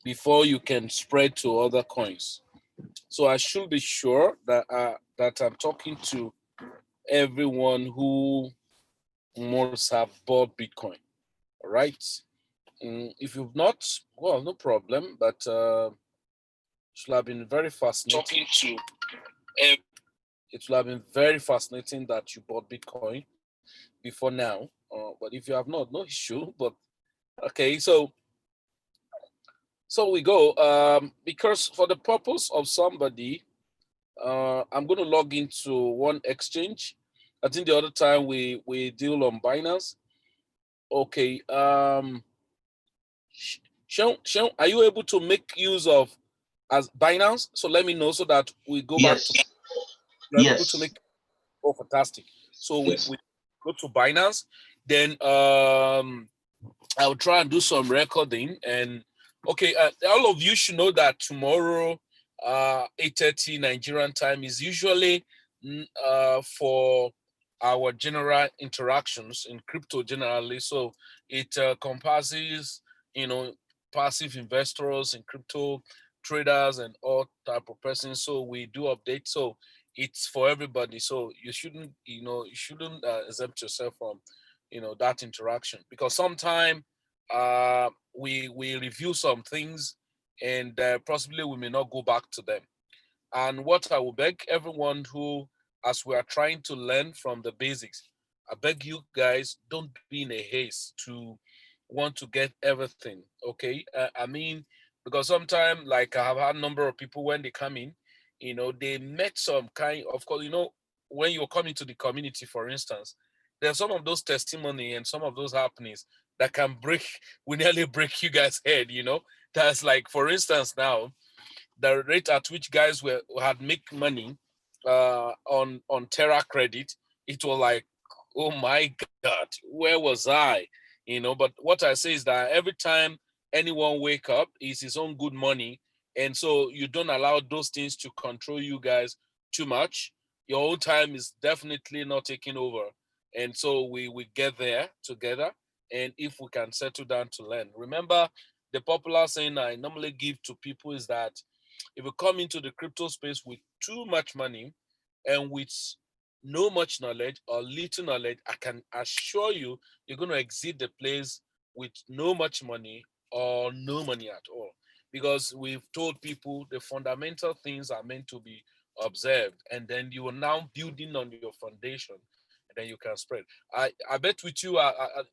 before you can spread to other coins. So I should be sure that I'm talking to everyone who must have bought Bitcoin. All right. If you've not, well, no problem. But it will have been very fascinating. Talking to it will have been very fascinating that you bought Bitcoin before now. But if you have not, no issue. But okay, so we go. Because for the purpose of somebody, I'm going to log into one exchange. I think the other time we deal on Binance. Okay. Sean, are you able to make use of as Binance? So let me know so that we go back to Yes. you're able to Yes. make. Oh, fantastic. So Yes. we go to Binance. Then I'll try and do some recording. And okay, all of you should know that tomorrow, 8:30 Nigerian time is usually for our general interactions in crypto generally. So it compasses, you know, passive investors in crypto, traders, and all type of persons. So we do update. So it's for everybody. So you shouldn't exempt yourself from, that interaction, because sometimes we review some things, and possibly we may not go back to them. And what I will beg everyone who, as we are trying to learn from the basics, I beg you guys, don't be in a haste to want to get everything. Okay, I mean, because sometimes, like, I have had a number of people when they come in, they met some kind of course, when you're coming to the community, for instance, there's some of those testimony and some of those happenings that can break, we nearly break you guys' head. That's like, for instance, now the rate at which guys were had make money on Terra credit, it was like, oh my God, where was I? But what I say is that every time anyone wake up is his own good money. And so you don't allow those things to control you guys too much. Your own time is definitely not taking over. And so we get there together. And if we can settle down to learn. Remember, the popular saying I normally give to people is that if you come into the crypto space with too much money and with no much knowledge or little knowledge, I can assure you you're going to exit the place with no much money or no money at all. Because we've told people the fundamental things are meant to be observed, and then you are now building on your foundation, and then you can spread. I bet with you,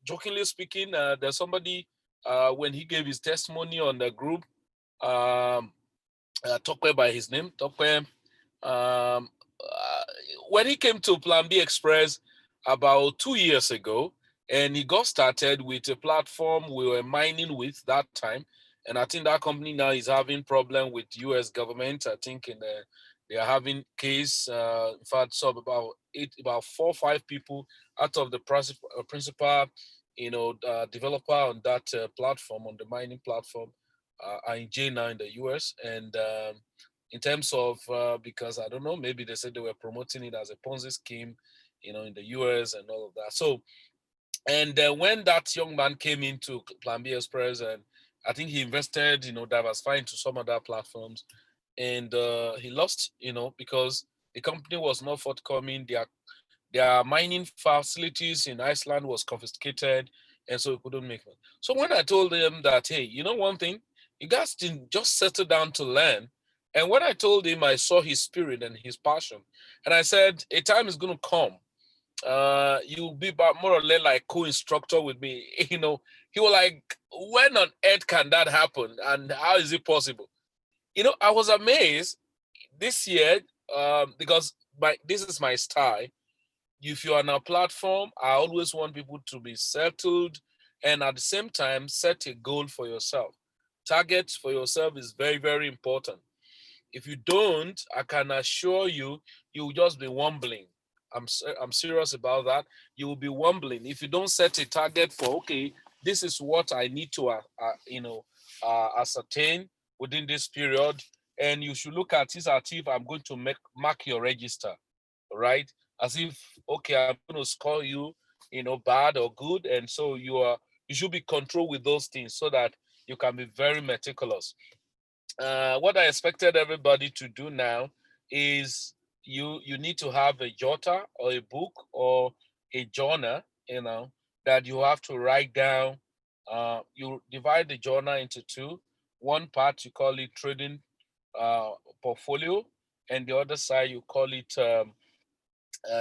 jokingly speaking, there's somebody when he gave his testimony on the group, um, Tokwe by his name, Tokwe. When he came to Plan B Express about 2 years ago, and he got started with a platform we were mining with that time, and I think that company now is having problem with U.S. government. I think they are having case. In fact, some about 4 or 5 people out of the principal, developer on that platform, on the mining platform, are in jail now in the US. And in terms of, because I don't know, maybe they said they were promoting it as a Ponzi scheme, in the US and all of that. So, and when that young man came into Plan B Express, and I think he invested, diversifying to some other platforms, and he lost, because the company was not forthcoming. Their mining facilities in Iceland was confiscated, and so he couldn't make money. So when I told him that, hey, one thing, you guys didn't just settle down to learn. And when I told him, I saw his spirit and his passion, and I said, a time is going to come. You'll be about more or less like co-instructor with me. He was like, when on earth can that happen, and how is it possible? I was amazed this year, because this is my style. If you're on a platform, I always want people to be settled and at the same time set a goal for yourself. Targets for yourself is very, very important. If you don't, I can assure you, you'll just be wobbling. I'm serious about that. You will be wobbling if you don't set a target for, okay, this is what I need to ascertain within this period, and you should look at this as if I'm going to mark your register, right? As if, okay, I'm going to score you, bad or good, and so you should be controlled with those things so that you can be very meticulous. What I expected everybody to do now is you need to have a jotter or a book or a journal, that you have to write down. You divide the journal into two. One part you call it trading portfolio, and the other side you call it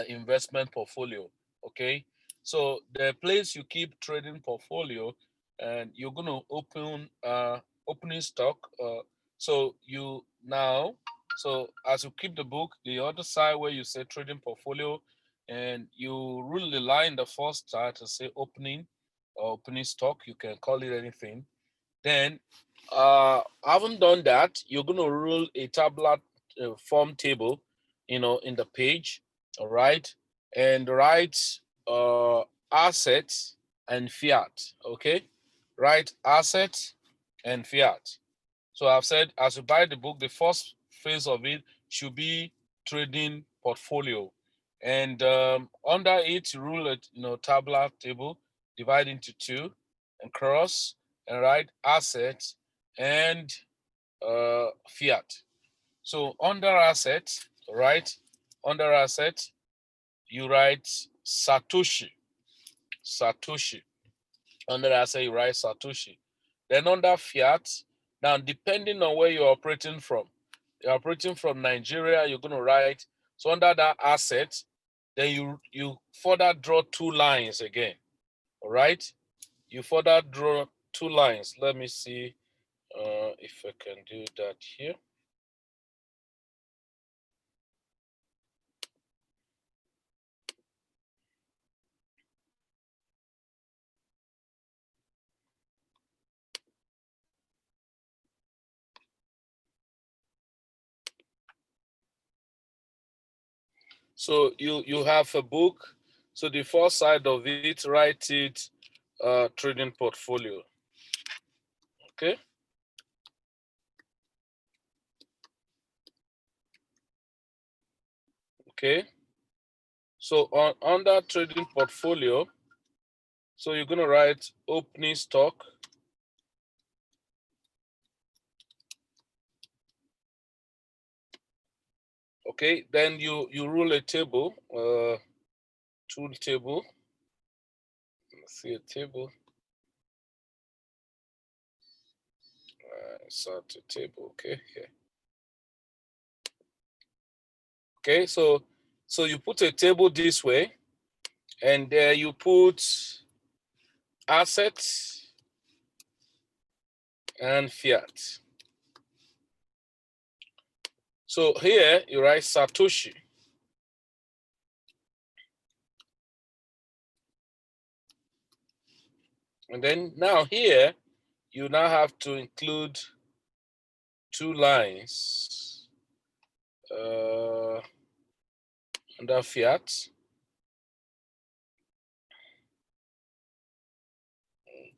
investment portfolio. Okay, so the place you keep trading portfolio, and you're going to opening stock. So as you keep the book, the other side where you say trading portfolio, and you rule the line, the first chart to say opening or opening stock, you can call it anything. Then having done that, you're going to rule a tabular form table, in the page. All right, and write assets and fiat. Okay, write assets and fiat. So I've said, as you buy the book, the first phase of it should be trading portfolio, and under it, rule it, tabular table, divide into two, and cross, and write assets and fiat. So under assets, right? Under assets, you write Satoshi. Satoshi. Under asset, you write Satoshi. Then under fiat, now depending on where you're operating from, you're operating from Nigeria, you're going to write. So under that asset, then you further draw two lines again. All right. You further draw two lines. Let me see if I can do that here. So you have a book. So the first side of it, write it trading portfolio. Okay. Okay. So on that trading portfolio, so you're going to write opening stock. Okay. Then you rule a table, tool table. Let's see a table. Insert a table. Okay. Yeah. Okay. So you put a table this way, and there you put assets and fiat. So here you write Satoshi. And then now here, you now have to include two lines under fiat.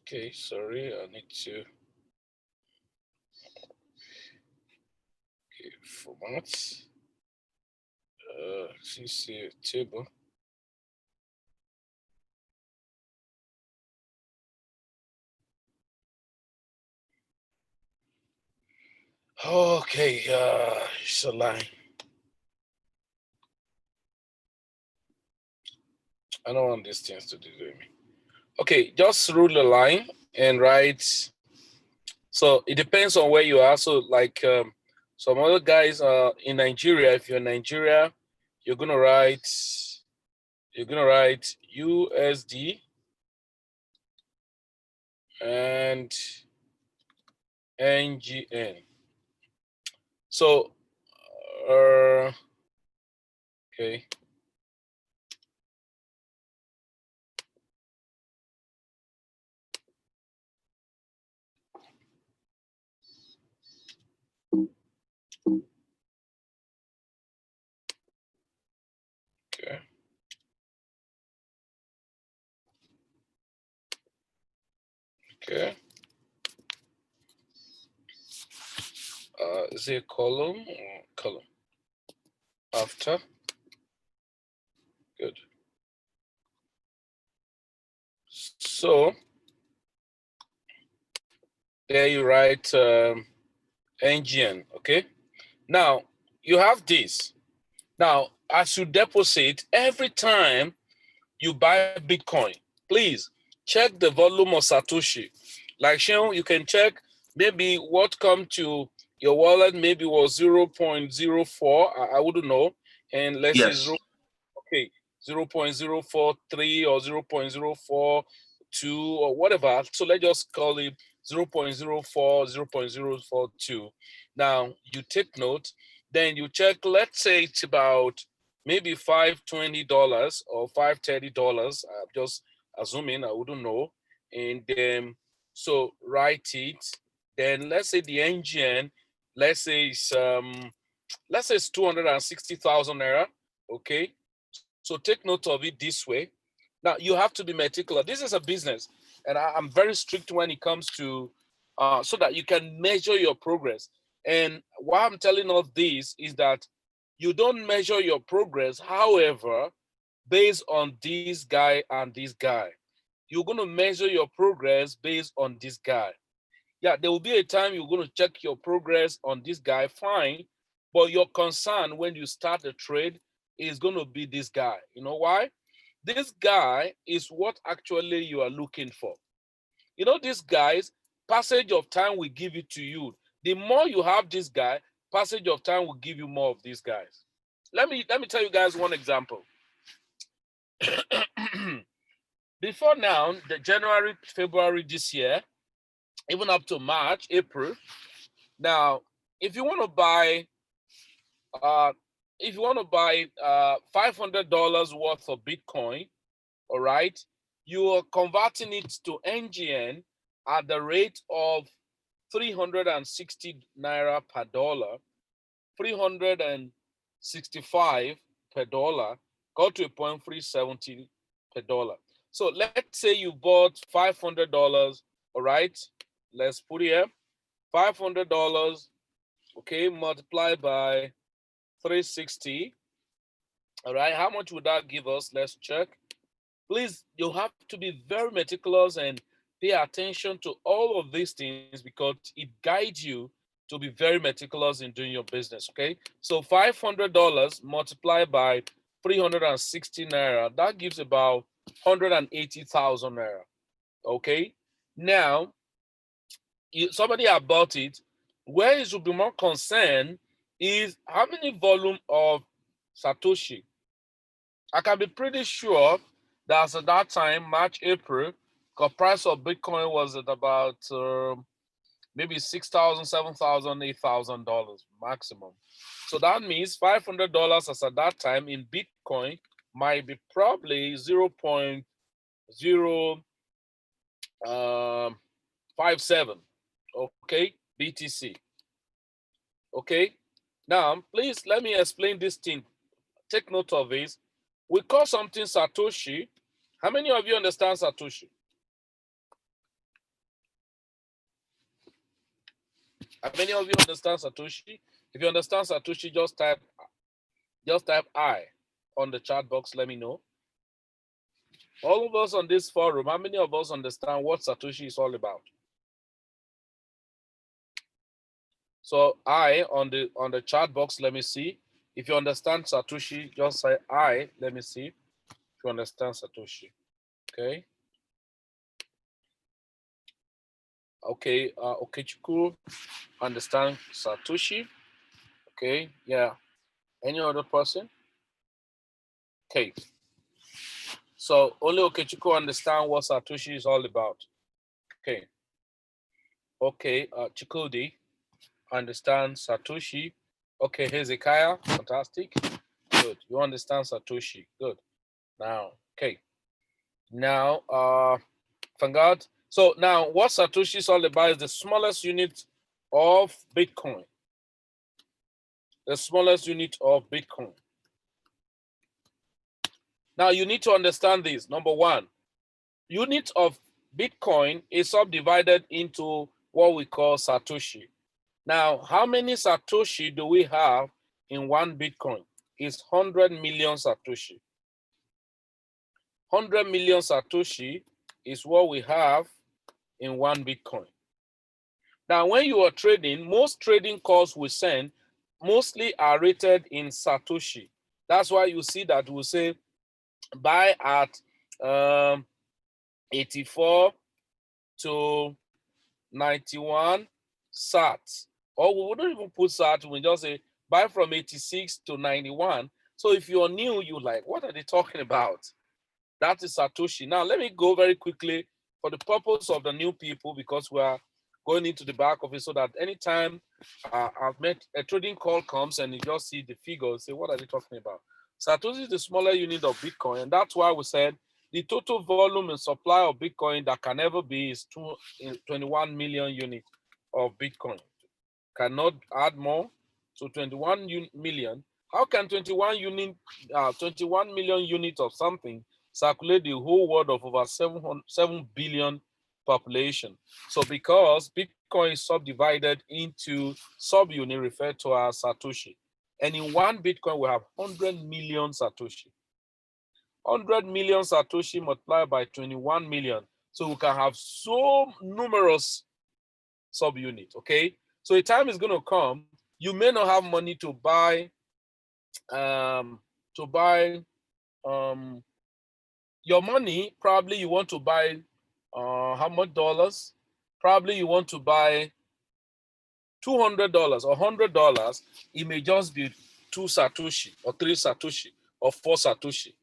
Okay, sorry, I need to format. CC table. Okay, it's a line. I don't want these things to do with me. Okay, just rule the line and write. So it depends on where you are. So like some other guys in Nigeria, if you're in Nigeria, you're gonna write USD and NGN. So okay. Okay. Okay. Is it column or column? After. Good. So There you write NGN, okay? Now, you have this. Now, as you deposit, every time you buy Bitcoin, please check the volume of Satoshi. Like Sean, you can check maybe what come to your wallet maybe was 0.04, I wouldn't know. And let's say Yes. okay, 0.043 or 0.042 or whatever. So let's just call it 0.04, 0.042. Now you take note, then you check, let's say it's about maybe $520 or $530. I'm just assuming, I wouldn't know. And then so write it. Then let's say the engine, let's say it's 260,000 naira. Okay. So take note of it this way. Now you have to be meticulous. This is a business, and I'm very strict when it comes to so that you can measure your progress. And why I'm telling all this is that you don't measure your progress, however, based on this guy and this guy. You're going to measure your progress based on this guy. Yeah, there will be a time you're going to check your progress on this guy, fine. But your concern when you start a trade is going to be this guy. You know why? This guy is what actually you are looking for. You know, these guys, passage of time will give it to you. The more you have this guy, passage of time will give you more of these guys. Let me tell you guys one example. Before now, the January, February this year, even up to March, April. Now, if you want to buy uh, $500 worth of Bitcoin, all right, you are converting it to NGN at the rate of 360 naira per dollar, 365 per dollar, got to a point 370 per dollar. So let's say you bought $500, all right, let's put here, $500, okay, multiplied by 360. All right, how much would that give us? Let's check. Please, you have to be very meticulous and pay attention to all of these things because it guides you to be very meticulous in doing your business. Okay, so $500 multiplied by 360 naira, that gives about 180,000 naira. Okay, now somebody about it. Where you should be more concerned is how many volume of Satoshi. I can be pretty sure that at that time, March, April, the price of Bitcoin was at about maybe 6,000, 7,000, $8,000 maximum. So that means $500 as at that time in Bitcoin might be probably 0.057. Okay, BTC. Okay, now please let me explain this thing. Take note of this. We call something Satoshi. How many of you understand Satoshi? How many of you understand Satoshi? If you understand Satoshi, just type I on the chat box. Let me know. All of us on this forum, how many of us understand what Satoshi is all about? So I on the chat box, let me see. If you understand Satoshi, just say I. Let me see if you understand Satoshi. Okay. Okay. Okechukwu understand Satoshi. Okay. Yeah. Any other person? Okay. So only Okechukwu understand what Satoshi is all about. Okay. Okay. Chikudi understand Satoshi. Okay. Hezekiah, fantastic. Good. You understand Satoshi. Good. Now, okay. Now, Vanguard. So now, what Satoshi is all about is the smallest unit of Bitcoin. The smallest unit of Bitcoin. Now, you need to understand this. Number one, unit of Bitcoin is subdivided into what we call Satoshi. Now, how many Satoshi do we have in one Bitcoin? It's 100 million Satoshi. 100 million Satoshi is what we have in one Bitcoin. Now, when you are trading, most trading calls we send mostly are rated in Satoshi. That's why you see that we say buy at 84 to 91 sat, or we wouldn't even put sat, we just say buy from 86 to 91. So if you're new, you're like, what are they talking about? That is Satoshi. Now let me go very quickly for the purpose of the new people, because we are going into the back of it, so that anytime I've met a trading call comes and you just see the figures, say, what are they talking about? Satoshi is the smaller unit of Bitcoin, and that's why we said the total volume and supply of Bitcoin that can ever be is 21 million units of Bitcoin. Cannot add more. So 21 million. How can 21 million units of something circulate the whole world of over 7 billion population? So because Bitcoin is subdivided into subunit referred to as Satoshi. And in one Bitcoin, we have 100 million Satoshi. 100 million Satoshi multiplied by 21 million. So we can have so numerous subunits, okay? So a time is going to come, you may not have money to buy your money. Probably you want to buy how much dollars? Probably you want to buy $200 or $100. It may just be 2 Satoshi or 3 Satoshi or 4 Satoshi.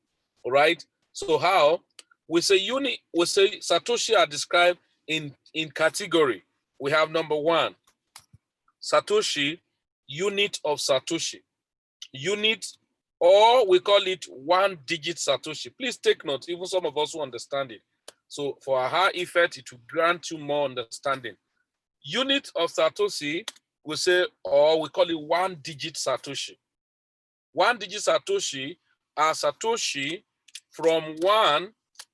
All right. So how we say Satoshi are described in category. We have number one, Satoshi, unit of Satoshi. Unit, or we call it 1-digit Satoshi. Please take note, even some of us who understand it. So for a high effect, it will grant you more understanding. Unit of Satoshi, we say, or we call it 1-digit Satoshi. 1-digit Satoshi are Satoshi from 1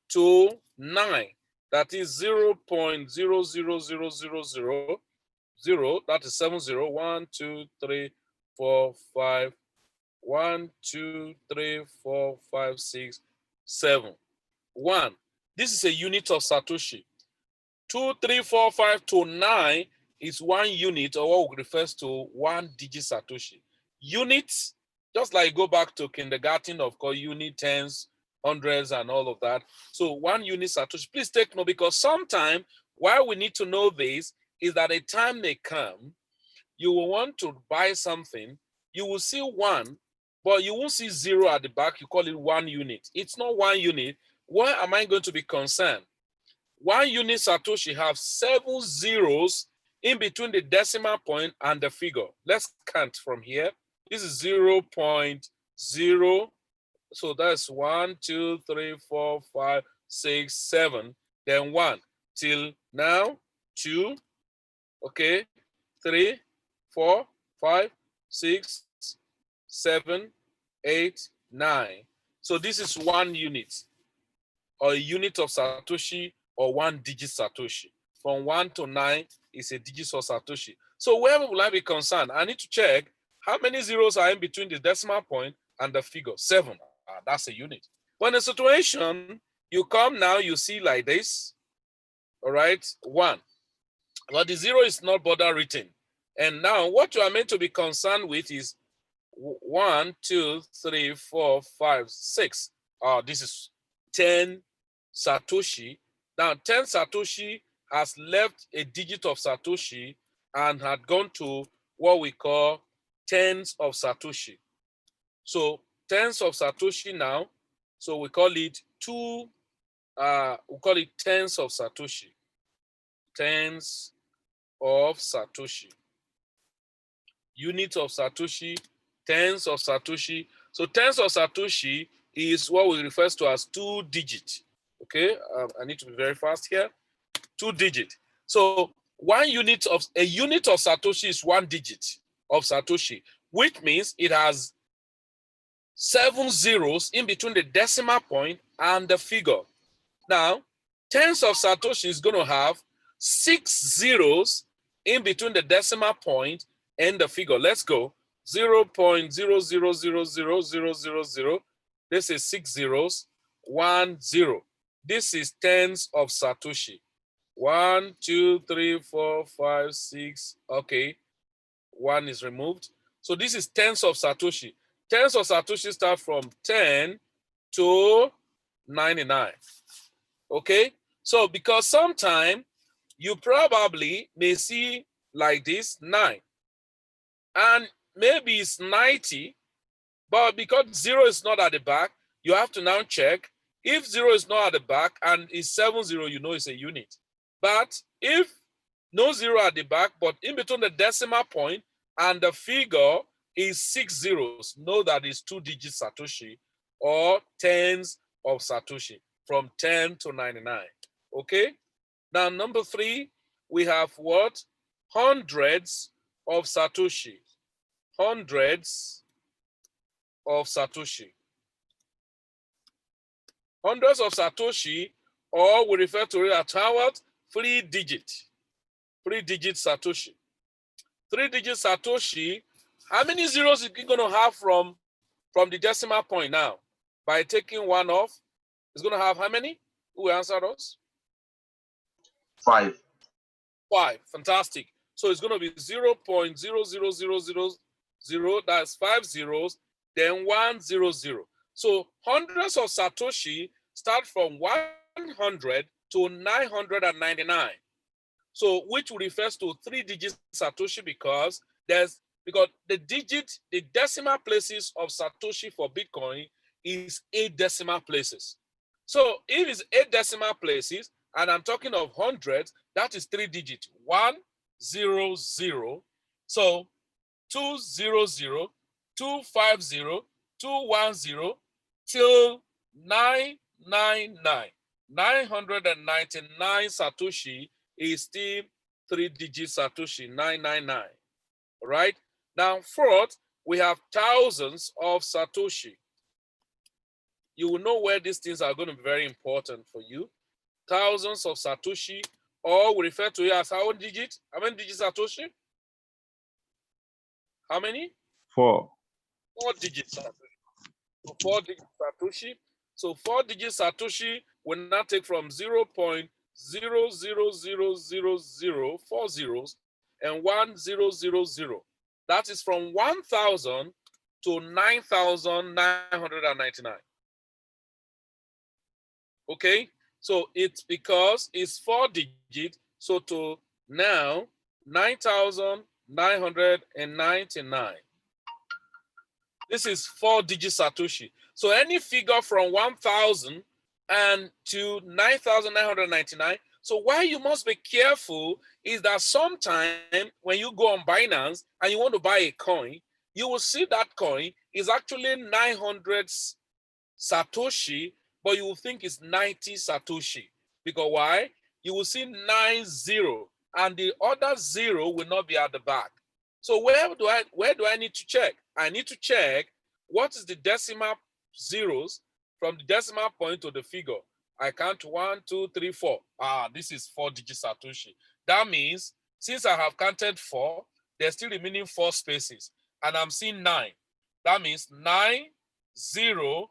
to 9. That is 0.00000. That is 70. 1, 2, 3, 4, 5. 1, 2, 3, 4, 5, 6, 7. 1. This is a unit of Satoshi. 2, 3, 4, 5 to 9 is 1 unit, or what refers to 1-digit Satoshi. Units, just like go back to kindergarten, of course, unit, tens, hundreds, and all of that. So 1 unit Satoshi. Please take note, because sometimes why we need to know this is that a time may come, you will want to buy something, you will see 1, but you won't see 0 at the back. You call it 1 unit. It's not 1 unit. Why am I going to be concerned? 1 unit Satoshi have 7 zeros in between the decimal point and the figure. Let's count from here. This is 0.0. So that's 1, 2, 3, 4, 5, 6, 7. Then 1 till now, 2, okay, 3, 4, 5, 6, 7, 8, 9. So this is 1 unit, or a unit of Satoshi, or 1-digit Satoshi. From 1 to 9 is a digit of Satoshi. So where will I be concerned? I need to check how many zeros are in between the decimal point and the figure. 7. That's a unit. When the situation, you come now, you see like this, all right, 1. But the 0 is not border written. And now what you are meant to be concerned with is 1, 2, 3, 4, 5, 6. This is 10 Satoshi. Now 10 Satoshi has left a digit of Satoshi and had gone to what we call tens of Satoshi. So tens of Satoshi now, so we call it tens of Satoshi. Tens of Satoshi. Unit of Satoshi, tens of Satoshi. So tens of Satoshi is what we refer to as 2 digit. Okay, I need to be very fast here. 2 digit. So a unit of Satoshi is 1 digit of Satoshi, which means it has 7 zeros in between the decimal point and the figure. Now, tens of Satoshi is going to have 6 zeros in between the decimal point and the figure. Let's go. 0.0000000. This is 6 zeros. 1 0. This is tens of Satoshi. 1, 2, 3, 4, 5, 6. Okay, 1 is removed. So this is tens of Satoshi. Tens of Satoshi start from 10 to 99. Okay, so because sometime you probably may see like this 9, and maybe it's 90, but because 0 is not at the back, you have to now check. If 0 is not at the back and it's 70, you know it's a unit. But if no 0 at the back, but in between the decimal point and the figure is 6 zeros, know that it's 2-digit Satoshi or tens of Satoshi from 10 to 99. Okay? Now, number 3, we have what? Hundreds of Satoshi. Hundreds of Satoshi. Hundreds of Satoshi, or we refer to it as what? 3-digit. 3-digit Satoshi. 3-digit Satoshi, how many zeros is it going to have from the decimal point now? By taking 1 off, it's going to have how many? Who answered us? 5. 5. Fantastic. So it's going to be 0.00000, that's 5 zeros, then 100. So hundreds of Satoshi start from 100 to 999. So which refers to 3-digit Satoshi because the decimal places of Satoshi for Bitcoin is 8 decimal places. So if it's 8 decimal places, and I'm talking of hundreds, that is 3-digit. 100. So 200, 250, 210 till 999. 999 Satoshi is still 3-digit Satoshi, 999. All right. Now, fourth, we have thousands of Satoshi. You will know where these things are going to be very important for you. Thousands of Satoshi, or we refer to it as how many digits? How many digits Satoshi? How many? 4. 4 digits Satoshi. So 4 digits Satoshi. So 4-digit Satoshi will now take from 0.00000 4 zeros and 1000. That is from 1,000 to 9,999. Okay, so it's because it's 4 digits, so to now 9,999. This is 4-digit Satoshi. So any figure from 1,000 and to 9,999. So why you must be careful is that sometime when you go on Binance and you want to buy a coin, you will see that coin is actually 900 Satoshi, but you will think it's 90 Satoshi. Because why? You will see 90 and the other 0 will not be at the back. So where do I need to check? I need to check what is the decimal zeros from the decimal point to the figure. I count 1, 2, 3, 4. This is 4-digit Satoshi. That means since I have counted 4, there's still remaining 4 spaces, and I'm seeing 9. That means 9, 0,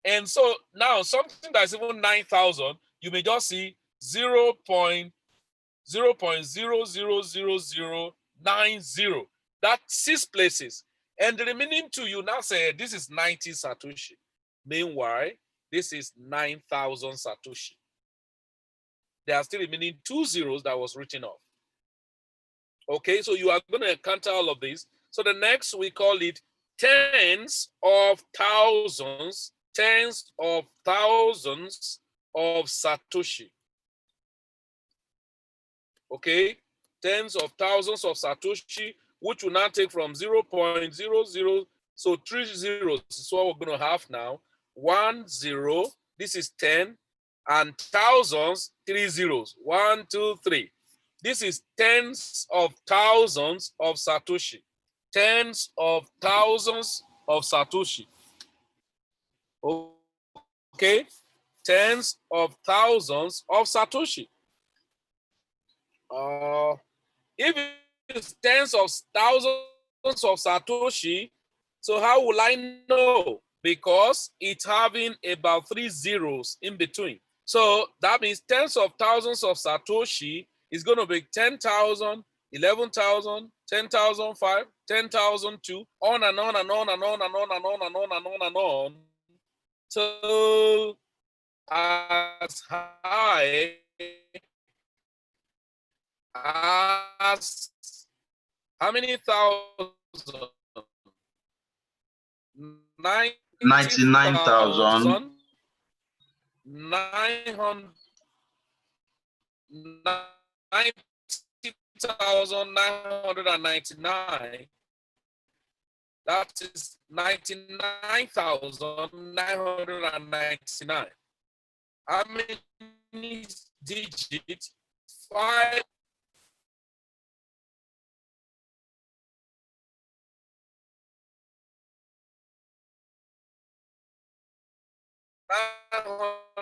and so now something that's even 9,000, you may just see 0.0000090. That's 6 places. And the remaining 2, you now say, this is 90 Satoshi. Meanwhile, this is 9,000 Satoshi. There are still remaining 2 zeros that was written off. Okay, so you are going to encounter all of this. So the next, we call it tens of thousands of Satoshi. Okay, tens of thousands of Satoshi, which will now take from 0.00, so 3 zeros is what we're going to have now. 1 0, this is 10, and thousands, 3 zeros. 1, 2, 3. This is tens of thousands of Satoshi. Tens of thousands of Satoshi. Okay, tens of thousands of Satoshi. If it's tens of thousands of Satoshi, so how will I know? Because it's having about 3 zeros in between. So that means tens of thousands of Satoshi is going to be 10,000, 11,000, 10,005, 10,002, on and on and on and on and on and on and on and on and on, till as high as how many thousand? 99,000. 90,000 90,999. That is 99,999. How many digits? 5.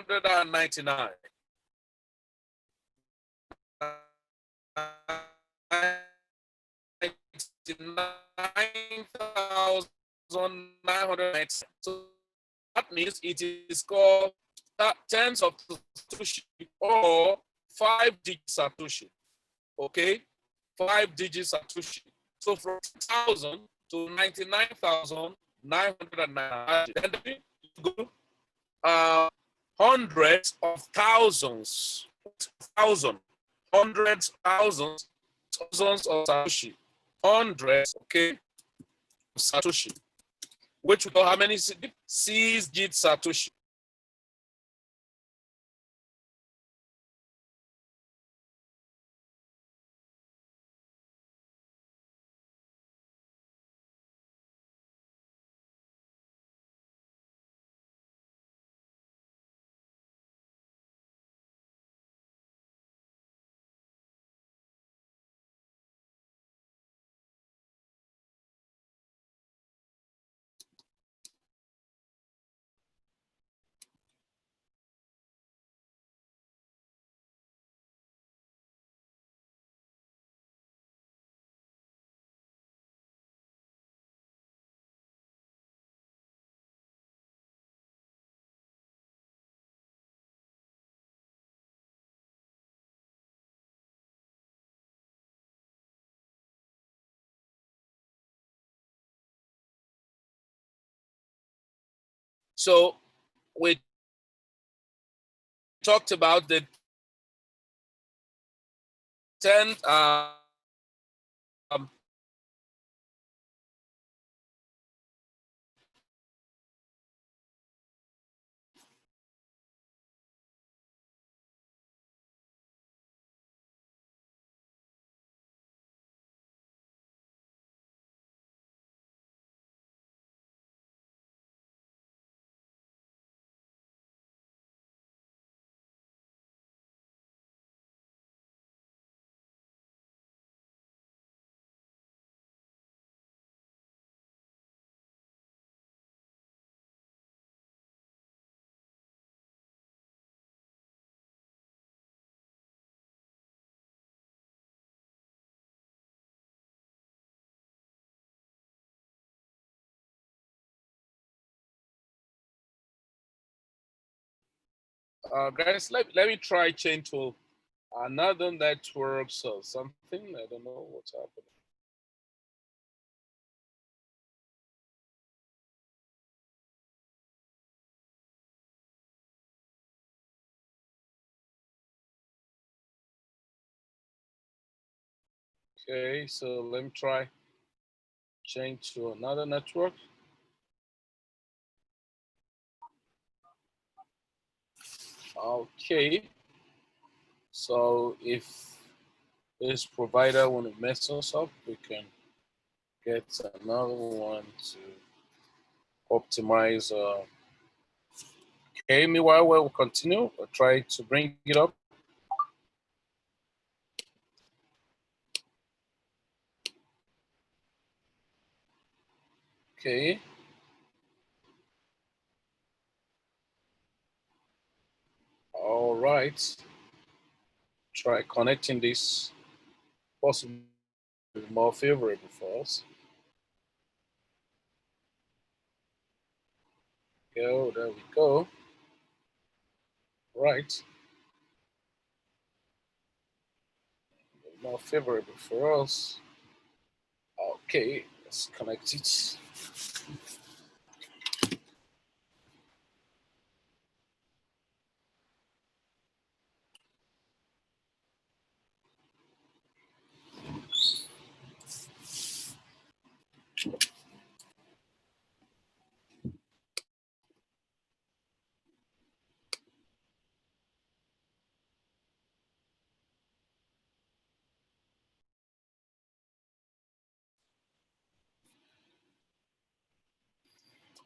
999. 99,990. So that means it is called tens of Satoshi or 5-digit Satoshi. Okay, 5-digit Satoshi. So from 1,000 to 99,990. Then you go hundreds of thousands, hundreds, thousands of Satoshi, hundreds, okay, Satoshi, which we know how many 6-digit Satoshi. So we talked about the 10 guys, let me try change to another network or something. I don't know what's happening. Okay, so let me try change to another network. Okay, so if this provider want to mess us up, we can get another one to optimize. Okay, meanwhile, we'll continue. We'll try to bring it up. Okay. All right. Try connecting this, possibly more favorable for us. Go, there we go. right? More favorable for us. Okay, let's connect it.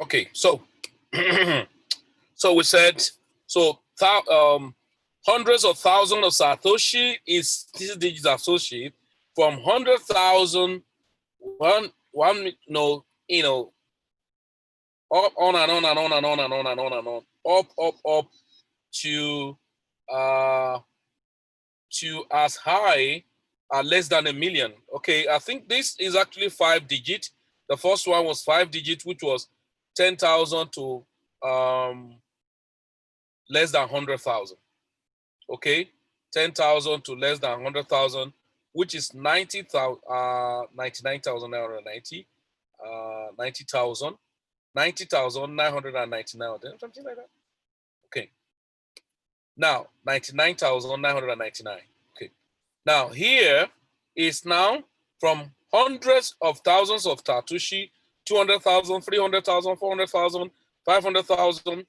Okay, so so we said so hundreds of thousands of Satoshi is this digit associate from 100,000 one up on and on and on and on and on and on and on up uh to as high less than a million. Okay, I think this is actually 5 digit. The first one was 5 digit, which was 10,000 to less than 100,000. Okay, 10,000 to less than 100,000, which is 90,000, 99,990, 90,000, 90,999, something like that. Okay, now 99,999. Okay, now here is now from hundreds of thousands of Satoshi, 200,000, 300,000, 400,000, 500,000,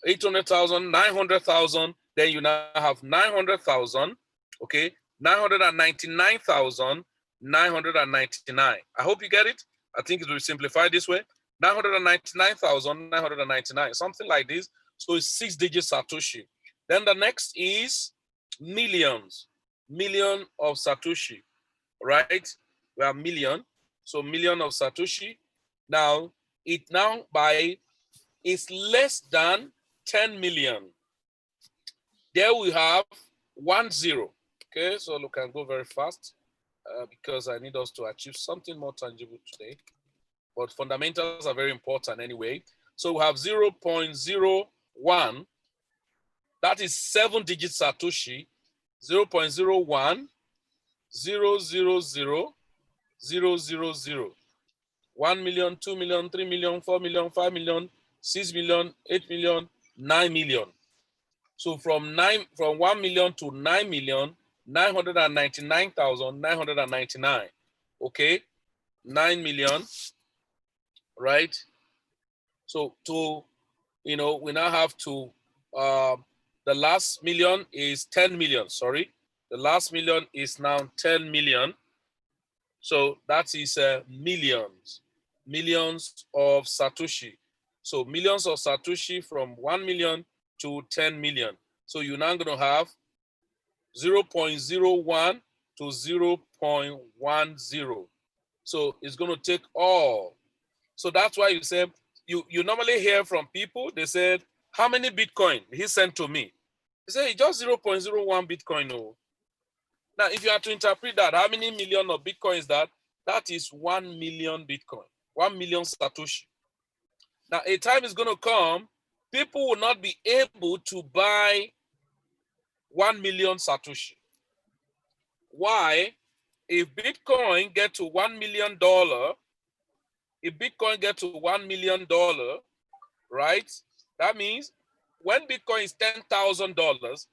800,000, 900,000. Then you now have 900,000, okay, 999,999. I hope you get it. I think it will simplify this way. 999,999, something like this. So it's 6 digits Satoshi. Then the next is millions, million of Satoshi, right? We have million, so million of Satoshi. Now, it now by is less than 10 million. There we have 10. Okay, so we can go very fast because I need us to achieve something more tangible today. But fundamentals are very important anyway. So we have 0.01. That is 7 digits Satoshi. 0.01, 000, 000. 1 million, 2 million, 3 million, 4 million, 5 million, 6 million, 8 million, 9 million. So from 1 million to 9 million, 999,999. Okay, 9 million, right? So we now have to the last million is 10 million. Sorry, the last million is now 10 million. So that is millions of Satoshi. So millions of Satoshi from 1 million to 10 million. So you're now going to have 0.01 to 0.10. So it's going to take all. So that's why you say, you normally hear from people, they said, how many Bitcoin he sent to me? He said, it's just 0.01 Bitcoin. No. Now, if you are to interpret that, how many million of Bitcoin is that? That is 1 million Bitcoin, 1 million Satoshi. Now, a time is going to come, people will not be able to buy 1 million Satoshi. Why? If Bitcoin get to $1 million, right? That means when Bitcoin is $10,000,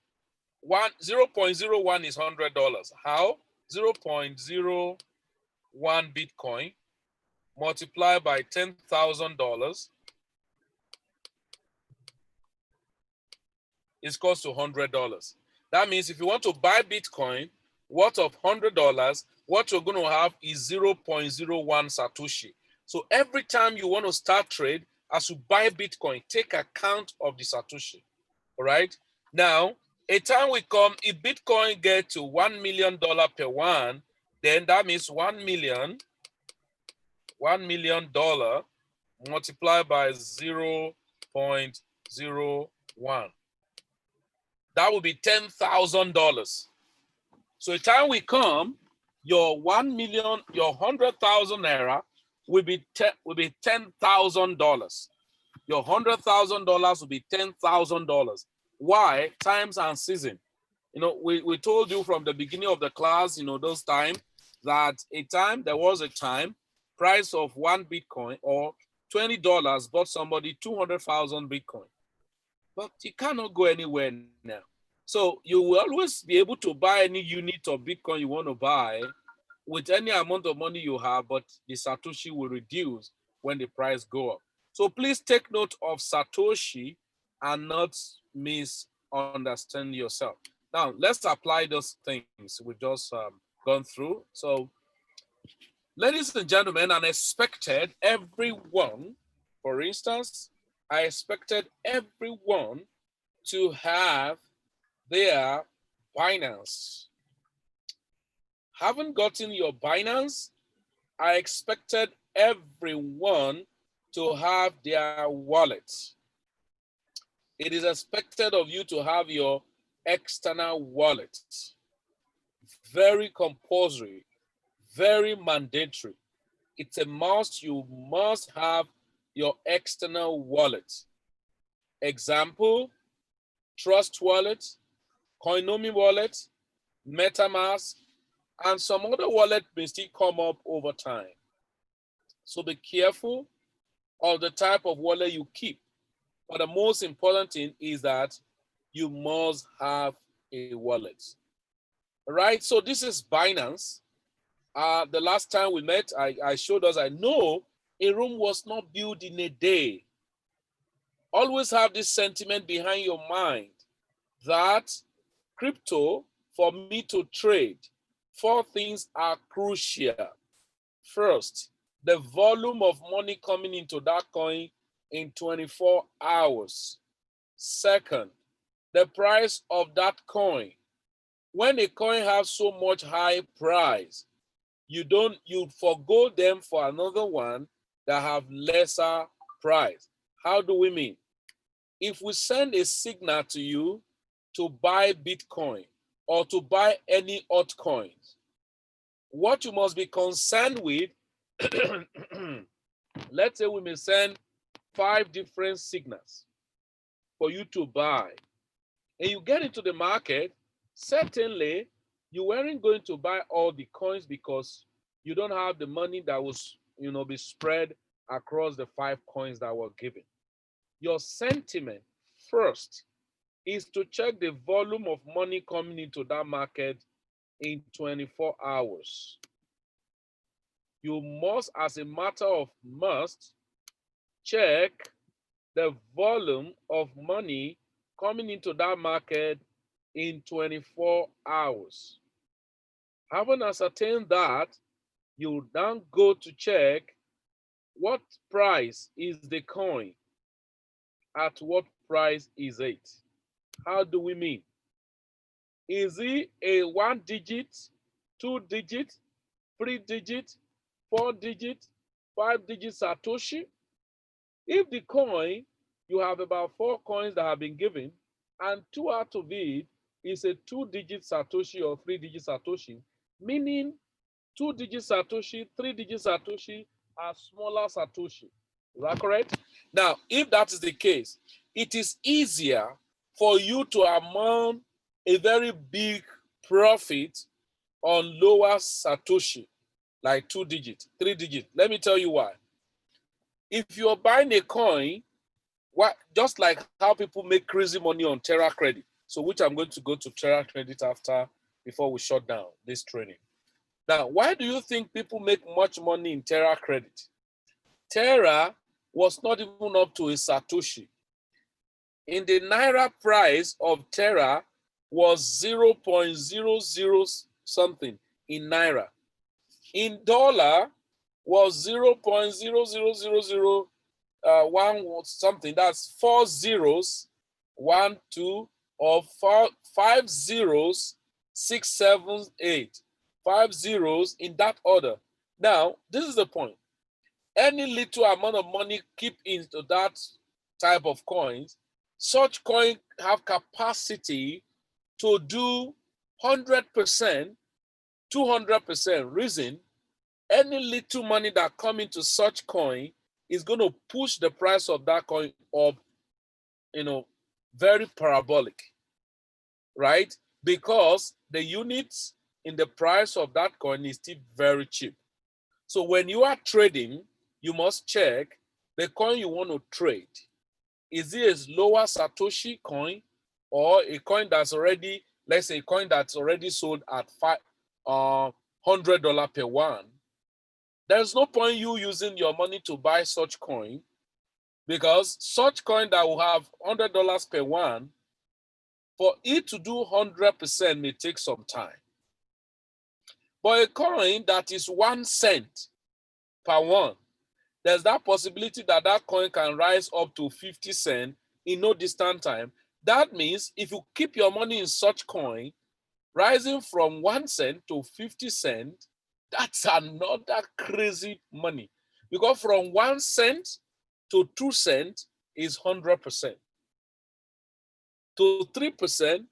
0.01 is $100. How? 0.01 Bitcoin multiplied by $10,000 is close to $100. That means if you want to buy Bitcoin worth of $100, what you're going to have is 0.01 Satoshi. So every time you want to start trade, as you buy Bitcoin, take account of the Satoshi. All right. Now, a time will come, if Bitcoin get to $1 million per one, then that means $1 million multiplied by 0.01. That will be $10,000. So a time will come, your 1 million, your 100,000 naira will be $10,000. Your $100,000 will be $10,000. Why? Times and season. We told you from the beginning of the class, those time, that there was a time, price of one Bitcoin or $20 bought somebody 200,000 Bitcoin. But you cannot go anywhere now. So you will always be able to buy any unit of Bitcoin you want to buy with any amount of money you have, but the Satoshi will reduce when the price go up. So please take note of Satoshi and not misunderstand yourself. Now, let's apply those things we've just gone through. So, ladies and gentlemen, I expected everyone, for instance, I expected everyone to have their Binance. Haven't gotten your Binance? I expected everyone to have their wallet. It is expected of you to have your external wallet. Very compulsory, very mandatory. It's a must. You must have your external wallet. Example, Trust Wallet, Coinomi Wallet, MetaMask, and some other wallet may still come up over time. So be careful of the type of wallet you keep. But the most important thing is that you must have a wallet. All right, so this is Binance. The last time we met, I showed us, I know a room was not built in a day. Always have this sentiment behind your mind that crypto, for me to trade, 4 things are crucial. First, the volume of money coming into that coin in 24 hours. Second, the price of that coin. When a coin has so much high price, you forgo them for another one that have lesser price. How do we mean? If we send a signal to you to buy Bitcoin or to buy any altcoins, what you must be concerned with, let's say we may send 5 different signals for you to buy, and you get into the market, certainly you weren't going to buy all the coins because you don't have the money that was, be spread across the 5 coins that were given. Your sentiment first is to check the volume of money coming into that market in 24 hours. You must, as a matter of must, check the volume of money coming into that market in 24 hours. Having ascertained that, you then go to check what price is the coin, at what price is it. How do we mean? Is it a 1 digit, 2 digit, 3 digit, 4 digit, 5 digit Satoshi? If the coin, you have about 4 coins that have been given, and 2 out of it is a 2-digit Satoshi or 3-digit Satoshi, meaning 2-digit Satoshi, 3-digit Satoshi are smaller Satoshi. Is that correct? Now, if that is the case, it is easier for you to amount a very big profit on lower Satoshi, like 2 digit, 3 digit. Let me tell you why. If you're buying a coin, just like how people make crazy money on Terra Credit, so which I'm going to go to Terra Credit after, before we shut down this training. Now, why do you think people make much money in Terra Credit? Terra was not even up to a Satoshi. In the Naira price of Terra was 0.00 something in Naira. In dollar was 0.00001 something. That's 4 zeros, 1, 2, or 5 zeros, 6, 7, 8. 5 zeros in that order. Now, this is the point. Any little amount of money keep into that type of coins, such coin have capacity to do 100%, 200%. Reason, any little money that come into such coin is going to push the price of that coin up, very parabolic, right? Because the units in the price of that coin is still very cheap. So when you are trading, you must check the coin you want to trade. Is it a lower Satoshi coin or a coin that's already, let's say a coin that's already sold at $100 per one? There's no point you using your money to buy such coin, because such coin that will have $100 per one, for it to do 100% may take some time. But a coin that is 1 cent per one, there's that possibility that that coin can rise up to 50 cents in no distant time. That means if you keep your money in such coin, rising from 1 cent to 50 cents, that's another crazy money. Because from 1 cent to 2 cents is 100%. To 3%,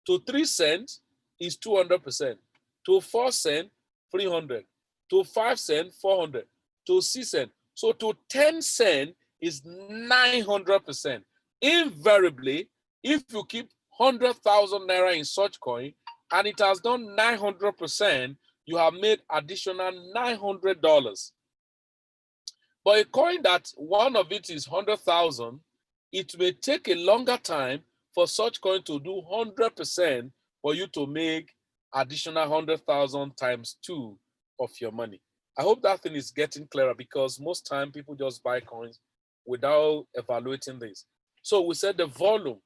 to 3 cents is 200%. To 4 cents, 300. To 5 cents, 400. To 6 cents. So to 10 cents is 900%. Invariably, if you keep 100,000 naira in such coin and it has done 900%, you have made additional $900. But a coin that one of it is 100,000, it may take a longer time for such coin to do 100% for you to make additional 100,000 times 2 of your money. I hope that thing is getting clearer, because most time people just buy coins without evaluating this. So we said the volume.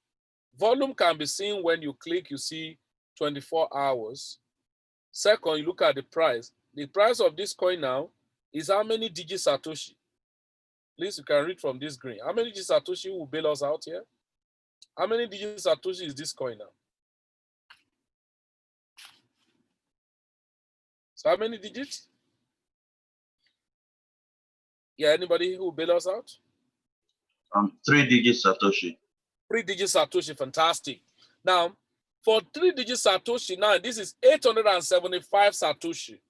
Volume can be seen when you click, you see 24 hours. Second, you look at the price. The price of this coin now is how many digits Satoshi. Please, you can read from this green. How many digits Satoshi will bail us out here? How many digits Satoshi is this coin now? So how many digits? Yeah, anybody who will bail us out? 3 digits Satoshi. 3 digits Satoshi, fantastic. Now, for 3 digits Satoshi, now this is 875 Satoshi.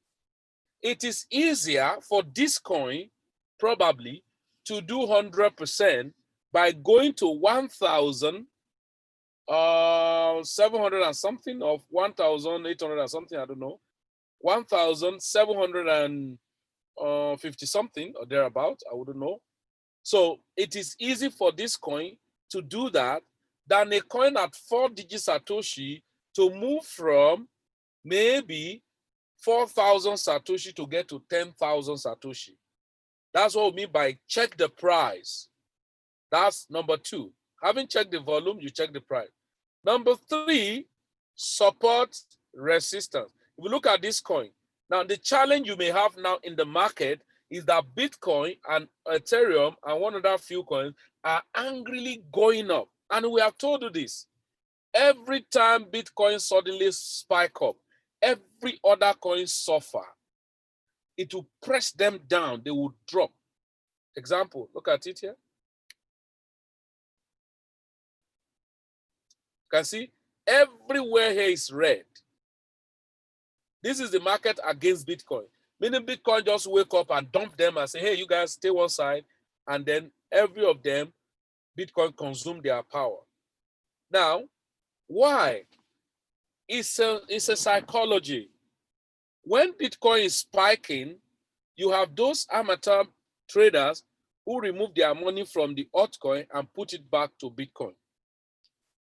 It is easier for this coin, probably, to do 100% by going to 1,700 and something, of 1,800 and something, I don't know, 1,750 something or thereabout, I wouldn't know. So it is easy for this coin to do that than a coin at 4 digits Satoshi to move from maybe 4,000 Satoshi to get to 10,000 Satoshi. That's what we mean by check the price. That's number 2. Having checked the volume, you check the price. Number 3, support resistance. If you look at this coin, now the challenge you may have now in the market is that Bitcoin and Ethereum and one other few coins are angrily going up. And we have told you this. Every time Bitcoin suddenly spike up, every other coin suffer. It will press them down. They will drop. Example, look at it here. You can see everywhere here is red. This is the market against Bitcoin. Meaning Bitcoin just wake up and dump them and say, hey, you guys stay one side. And then every of them, Bitcoin consume their power. Now, why? It's a psychology. When Bitcoin is spiking, you have those amateur traders who remove their money from the altcoin and put it back to Bitcoin.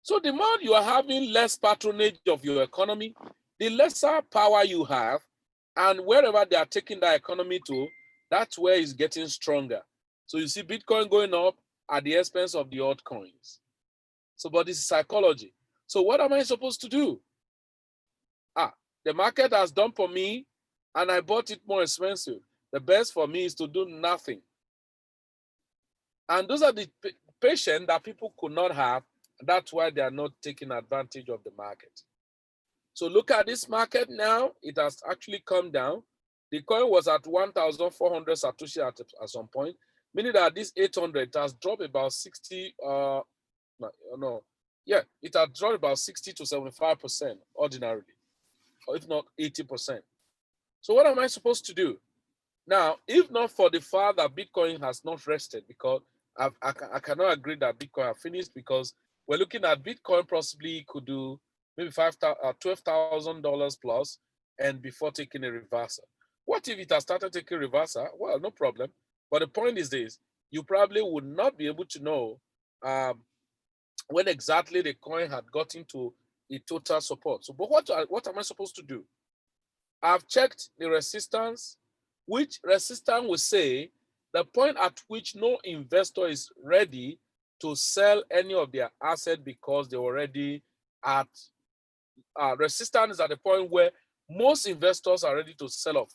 So the more you are having less patronage of your economy, the lesser power you have, and wherever they are taking that economy to, that's where it's getting stronger. So you see Bitcoin going up at the expense of the altcoins. So, but this is psychology. So what am I supposed to do? The market has done for me and I bought it more expensive. The best for me is to do nothing. And those are the patience that people could not have. That's why they are not taking advantage of the market. So look at this market now. It has actually come down. The coin was at 1,400 Satoshi at some point, meaning that this 800 has dropped about 60, it has dropped about 60 to 75% ordinarily, or if not 80%. So what am I supposed to do? Now, if not for the fact that Bitcoin has not rested, because I cannot agree that Bitcoin has finished, because we're looking at Bitcoin possibly could do maybe $12,000 plus, and before taking a reversal. What if it has started taking reversal? Well, no problem. But the point is this: you probably would not be able to know when exactly the coin had gotten to a total support. So, but what am I supposed to do? I've checked the resistance, which resistance will say the point at which no investor is ready to sell any of their asset because they're already at resistance is at the point where most investors are ready to sell off.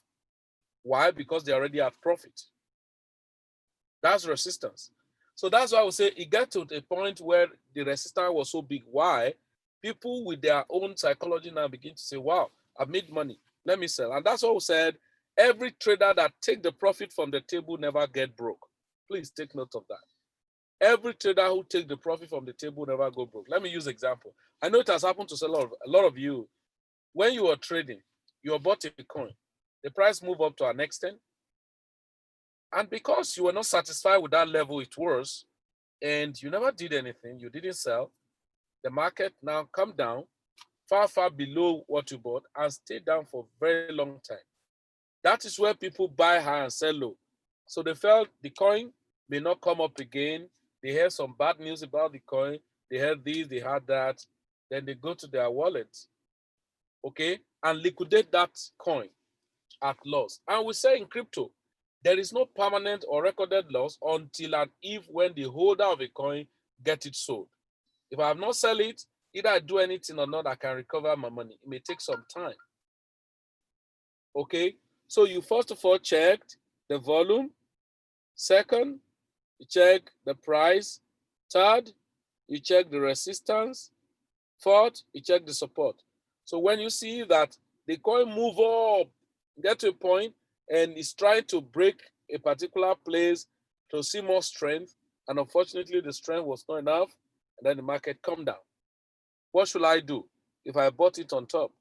Why? Because they're already at profit. That's resistance. So that's why I would say it got to the point where the resistance was so big. Why? People with their own psychology now begin to say, wow, I've made money. Let me sell. And that's what we said. Every trader that take the profit from the table never get broke. Please take note of that. Every trader who take the profit from the table never go broke. Let me use an example. I know it has happened to a lot of you. When you are trading, you bought a coin. The price moved up to an extent. And because you were not satisfied with that level it was, and you never did anything, you didn't sell, the market now come down far, far below what you bought and stay down for a very long time. That is where people buy high and sell low. So they felt the coin may not come up again. They heard some bad news about the coin. They heard this, they heard that. Then they go to their wallet, okay, and liquidate that coin at loss. And we say in crypto, there is no permanent or recorded loss until and if when the holder of a coin get it sold. If I have not sell it, either I do anything or not, I can recover my money. It may take some time. Okay, so you first of all checked the volume. Second, you check the price. Third, you check the resistance. Fourth, you check the support. So when you see that the coin move up, get to a point, and it's trying to break a particular place to see more strength, and unfortunately the strength was not enough, and then the market come down. What should I do if I bought it on top?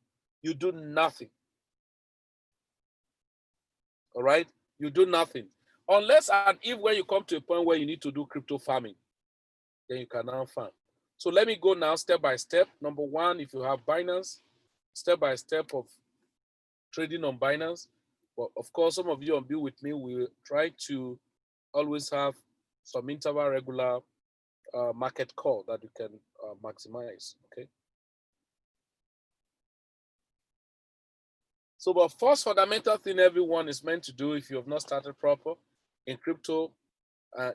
You do nothing. All right? You do nothing. Unless and if when you come to a point where you need to do crypto farming, then you can now farm. So let me go now step by step. Number one, if you have Binance, step by step of trading on Binance. But of course, some of you on Bill with me will try to always have some interval regular market call that you can maximize. Okay. So, but first fundamental thing everyone is meant to do if you have not started proper in crypto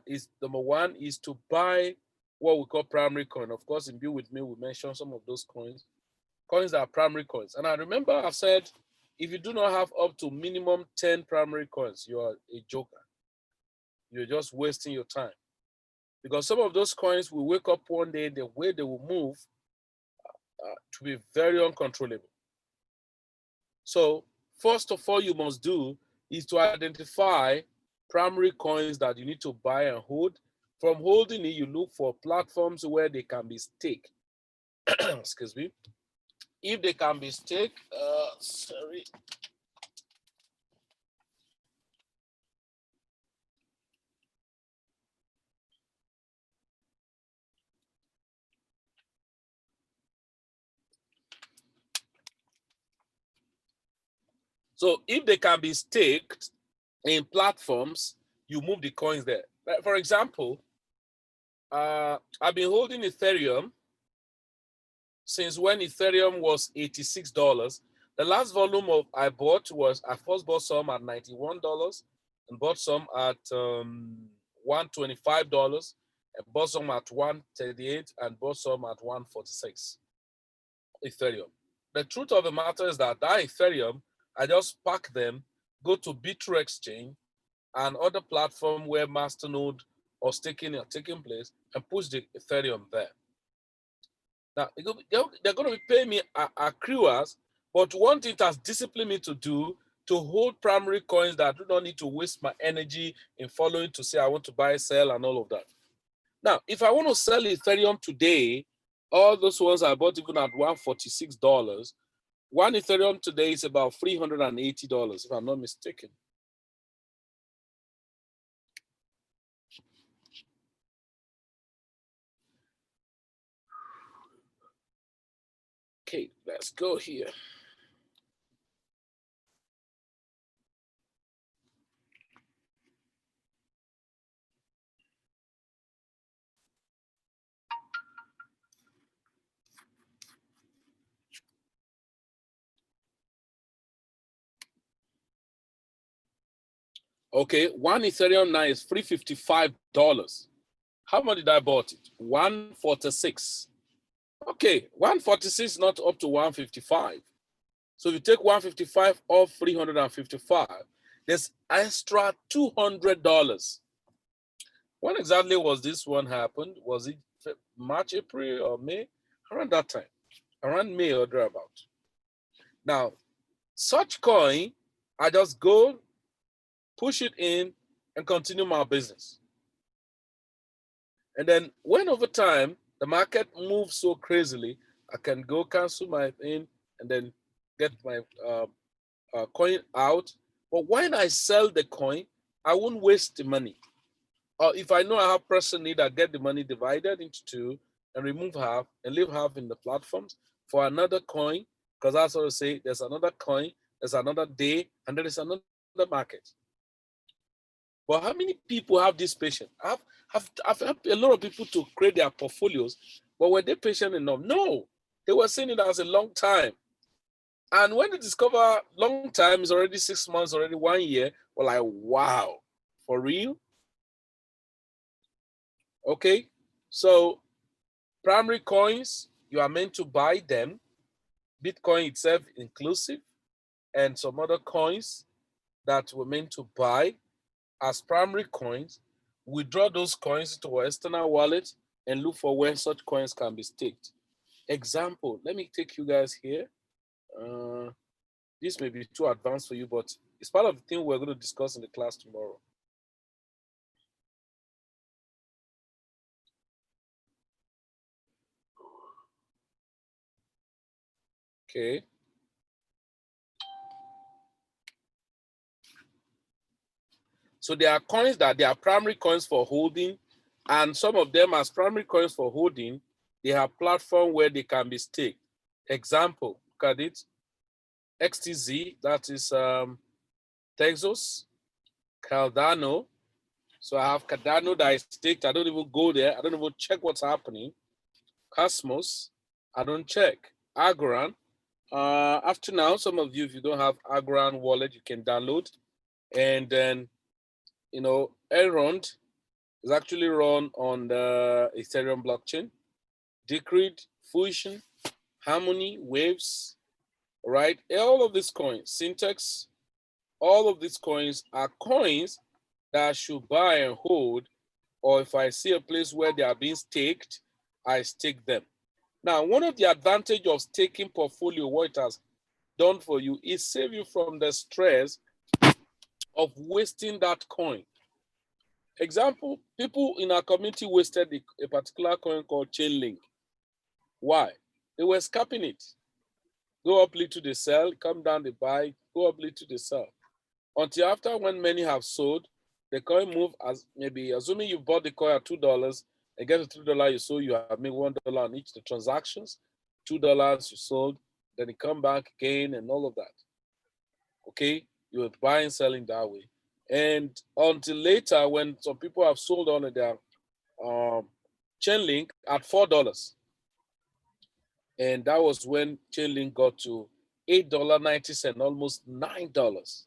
is number one is to buy what we call primary coin. Of course, in Bill with me, we mentioned some of those coins. Coins are primary coins. And I remember I've said, if you do not have up to minimum 10 primary coins, you are a joker. You're just wasting your time. Because some of those coins will wake up one day, the way they will move to be very uncontrollable. So first of all you must do is to identify primary coins that you need to buy and hold. From holding it, you look for platforms where they can be staked. Excuse me. If they can be staked, sorry. So if they can be staked in platforms, you move the coins there. Like for example, I've been holding Ethereum since when Ethereum was $86. The last volume of I bought was I first bought some at $91 and bought some at $125 and bought some at $138 and bought some at $146 Ethereum. The truth of the matter is that Ethereum, I just pack them, go to Bitrue Exchange and other platform where masternode or staking are taking place and push the Ethereum there. Now, they're going to be paying me accruals, but one thing it has disciplined me to do to hold primary coins that I do not need to waste my energy in following to say I want to buy, sell, and all of that. Now, if I want to sell Ethereum today, all those ones I bought even at $146, one Ethereum today is about $380, if I'm not mistaken. Okay, let's go here. Okay, one Ethereum now is $355. How much did I bought it? 146. Okay, 146 not up to 155. So if you take 155 off 355, there's extra $200. When exactly was this one happened? Was it March, April, or May? Around that time, around May or thereabout. Now, such coin, I just go, push it in, and continue my business. And then when over time, the market moves so crazily, I can go cancel my thing and then get my coin out. But when I sell the coin, I won't waste the money. Or if I know I have pressing need, I get the money divided into two and remove half and leave half in the platforms for another coin. Because I sort of say there's another coin, there's another day, and there is another market. But how many people have this patience? I've helped a lot of people to create their portfolios, but were they patient enough? No, they were saying it as a long time. And when they discover long time is already 6 months, already 1 year, we're like, wow, for real? Okay, so primary coins, you are meant to buy them, Bitcoin itself inclusive, and some other coins that we're meant to buy as primary coins, withdraw those coins to our external wallet and look for where such coins can be staked. Example, let me take you guys here. This may be too advanced for you, but it's part of the thing we're going to discuss in the class tomorrow. Okay. So there are coins that they are primary coins for holding, and some of them as primary coins for holding, they have platform where they can be staked. Example, look at it. XTZ, that is Texas, Cardano. So I have Cardano that is staked. I don't even go there. I don't even check what's happening. Cosmos, I don't check. Agran. After now, some of you, if you don't have Agran wallet, you can download. And then, Elrond is actually run on the Ethereum blockchain. Decred, Fusion, Harmony, Waves, right? All of these coins, Syntax, all of these coins are coins that I should buy and hold, or if I see a place where they are being staked, I stake them. Now, one of the advantages of staking portfolio, what it has done for you, is save you from the stress of wasting that coin. Example, people in our community wasted a particular coin called Chainlink. Why? They were scalping it. Go up little, they sell, come down, they buy, go up little, they sell. Until after when many have sold, the coin move as maybe, assuming you bought the coin at $2, and get the $3 you sold, you have made $1 on each of the transactions, $2 you sold, then it come back again and all of that. Okay, you were buying, selling that way. And until later, when some people have sold on their Chainlink at $4. And that was when Chainlink got to $8.90, almost $9.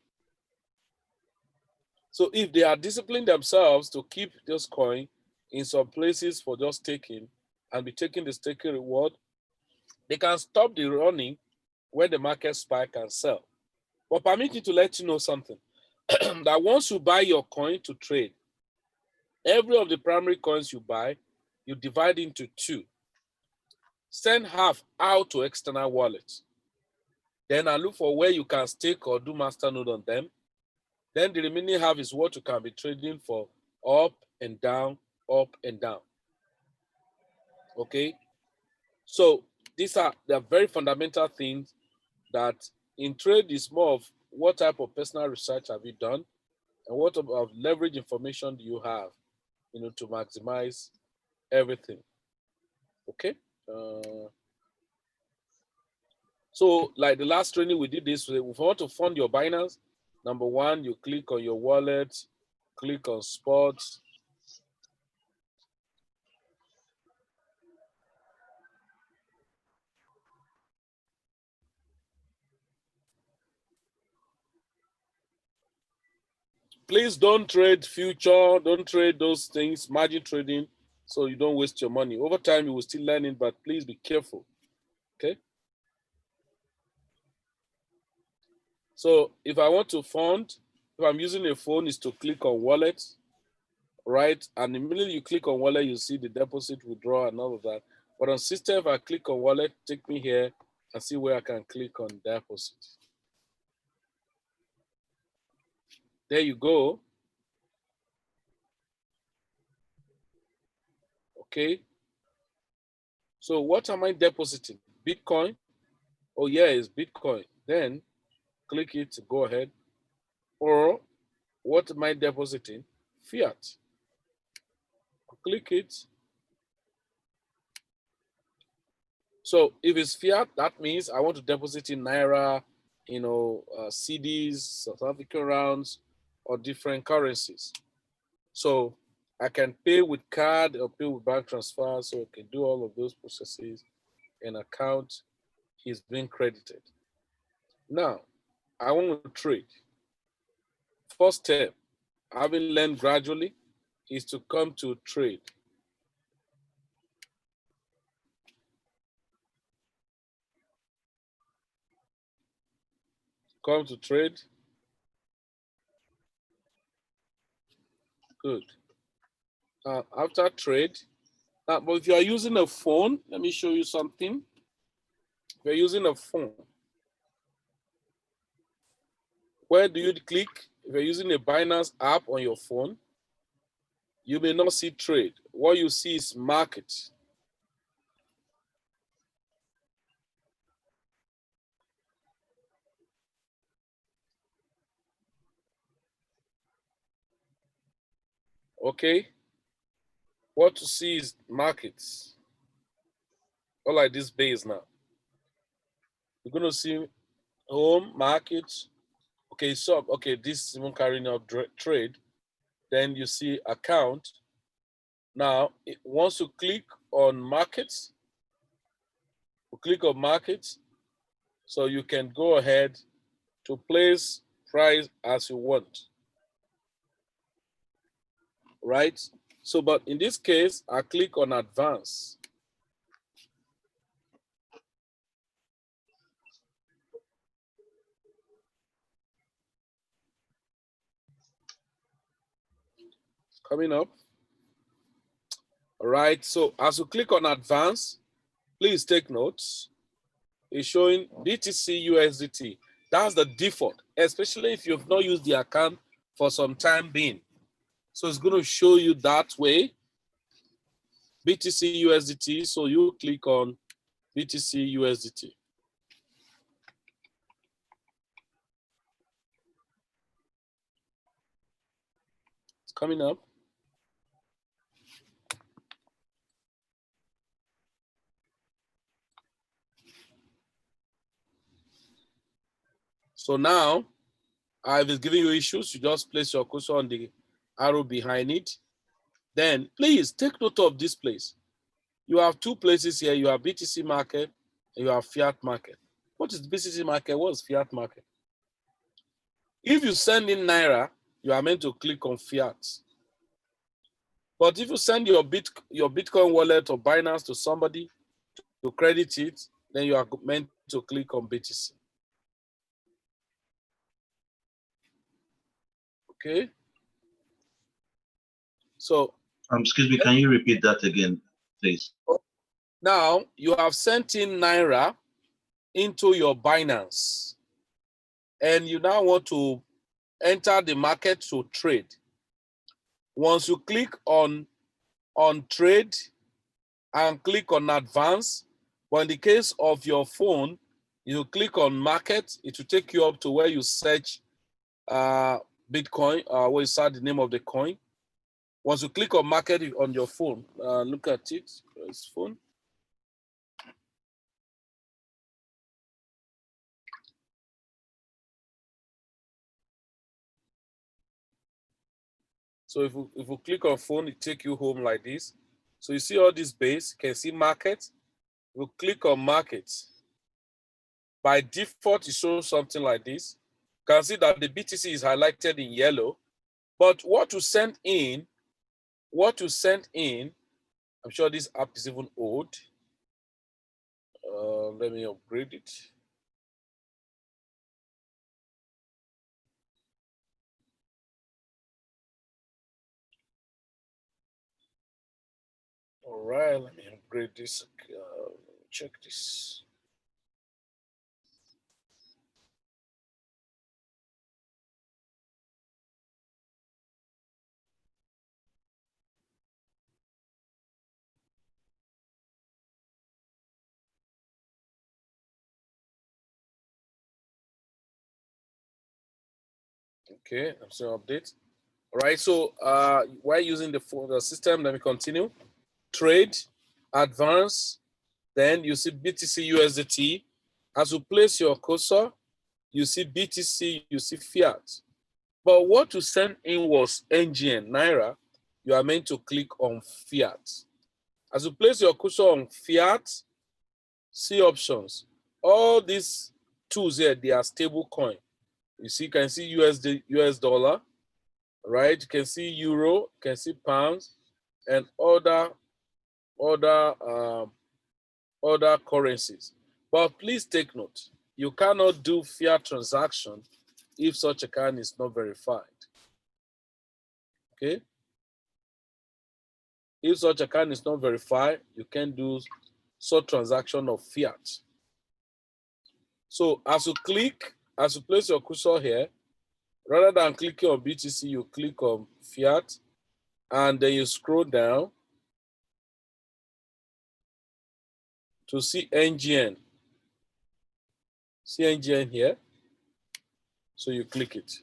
So if they are disciplining themselves to keep this coin in some places for just taking and be taking the staking reward, they can stop the running when the market spike and sell. But permit me to let you know something, that once you buy your coin to trade, every of the primary coins you buy, you divide into two. Send half out to external wallets. Then I look for where you can stake or do masternode on them. Then the remaining half is what you can be trading for up and down, up and down. Okay? So these are the very fundamental things that in trade is more of what type of personal research have you done and what of leverage information do you have, to maximize everything. Okay? So like the last training we did this, if you want to fund your Binance, number one, you click on your wallet, click on sports. Please don't trade future, don't trade those things, margin trading, so you don't waste your money. Over time, you will still learn it, but please be careful, okay? So if I want to fund, if I'm using a phone, is to click on wallet, right? And immediately you click on wallet, you see the deposit, withdraw, and all of that. But on system, if I click on wallet, take me here and see where I can click on deposit. There you go. Okay. So what am I depositing? Bitcoin? Oh yeah, it's Bitcoin. Then click it to go ahead. Or what am I depositing? Fiat. Click it. So if it's fiat, that means I want to deposit in Naira, CDs, South African rounds, or different currencies. So I can pay with card or pay with bank transfer, so I can do all of those processes. An account is being credited. Now, I want to trade. First step, having learned gradually, is to come to trade. Come to trade. Good. After trade, but if you are using a phone, let me show you something. If you're using a phone, where do you click? If you're using a Binance app on your phone, you may not see trade. What you see is market. Okay? What you see is markets. All like this base now. You're going to see home, markets. Okay, so, okay, this is even carrying out trade. Then you see account. Now, once you click on markets, you click on markets, so you can go ahead to place price as you want, right? So, but in this case, I click on advance. It's coming up. All right, so as you click on advance, please take notes. It's showing BTC USDT. That's the default, especially if you've not used the account for some time being. So it's going to show you that way, BTC USDT. So you click on BTC USDT. It's coming up. So now, if it's giving you issues, you just place your cursor on the arrow behind it. Then please take note of this place. You have two places here. You have BTC market and you have fiat market. What is BTC market? What is fiat market? If you send in Naira, you are meant to click on fiat. But if you send your Bitcoin wallet or Binance to somebody to credit it, then you are meant to click on BTC. Okay. So. Excuse me, can you repeat that again, please? Now you have sent in Naira into your Binance, and you now want to enter the market to trade. Once you click on trade and click on advance, but in the case of your phone, you click on market, it will take you up to where you search Bitcoin, where you search the name of the coin. Once you click on market on your phone, look at it, it's phone. So if you click on phone, it take you home like this. So you see all this base, you can see market. You click on market. By default, it shows something like this. You can see that the BTC is highlighted in yellow. But what to send in, I'm sure this app is even old. Let me upgrade it. All right, let me upgrade this. Check this. Okay, I'm still update. All right, so while using the system, let me continue. Trade, advance, then you see BTC USDT. As you place your cursor, you see BTC, you see fiat. But what to send in was NGN, Naira. You are meant to click on fiat. As you place your cursor on fiat, see options. All these tools here, they are stable coin. You see, you can see US dollar, right? You can see euro, you can see pounds, and other currencies. But please take note, you cannot do fiat transaction if such account is not verified. Okay? If such account is not verified, you can do such transaction of fiat. So as you place your cursor here, rather than clicking on BTC, you click on fiat, and then you scroll down to see NGN. See NGN here? So you click it.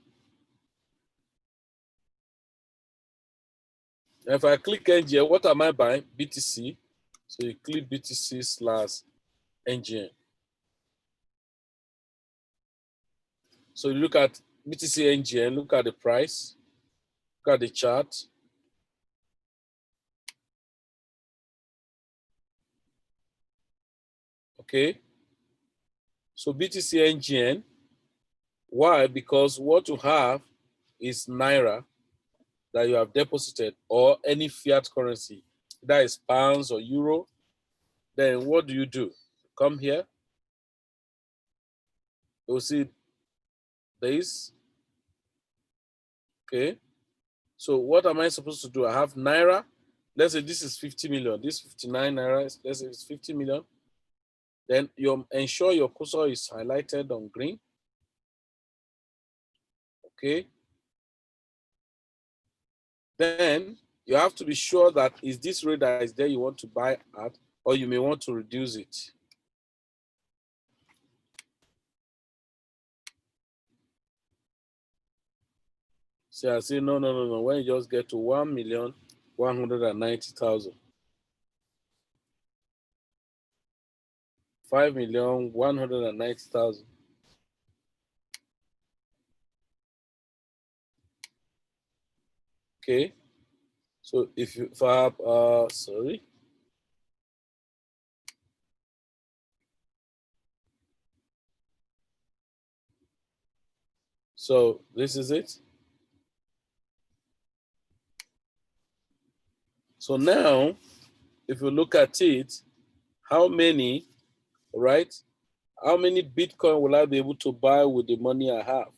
And if I click NGN, what am I buying? BTC. So you click BTC/NGN. So you look at BTC NGN, look at the price, look at the chart. Okay. So BTC NGN, why? Because what you have is Naira that you have deposited or any fiat currency, that is pounds or euro. Then what do? Come here. You'll see this. Okay. So what am I supposed to do? I have Naira. Let's say this is 50 million. This 59 Naira, let's say it's 50 million. Then you ensure your cursor is highlighted on green. Okay. Then you have to be sure that is this rate that is there you want to buy at, or you may want to reduce it. So I say, no. When you just get to 1,190,000, 5,190,000. Okay. So if I have, sorry. So this is it. So now, if you look at it, how many, right? How many Bitcoin will I be able to buy with the money I have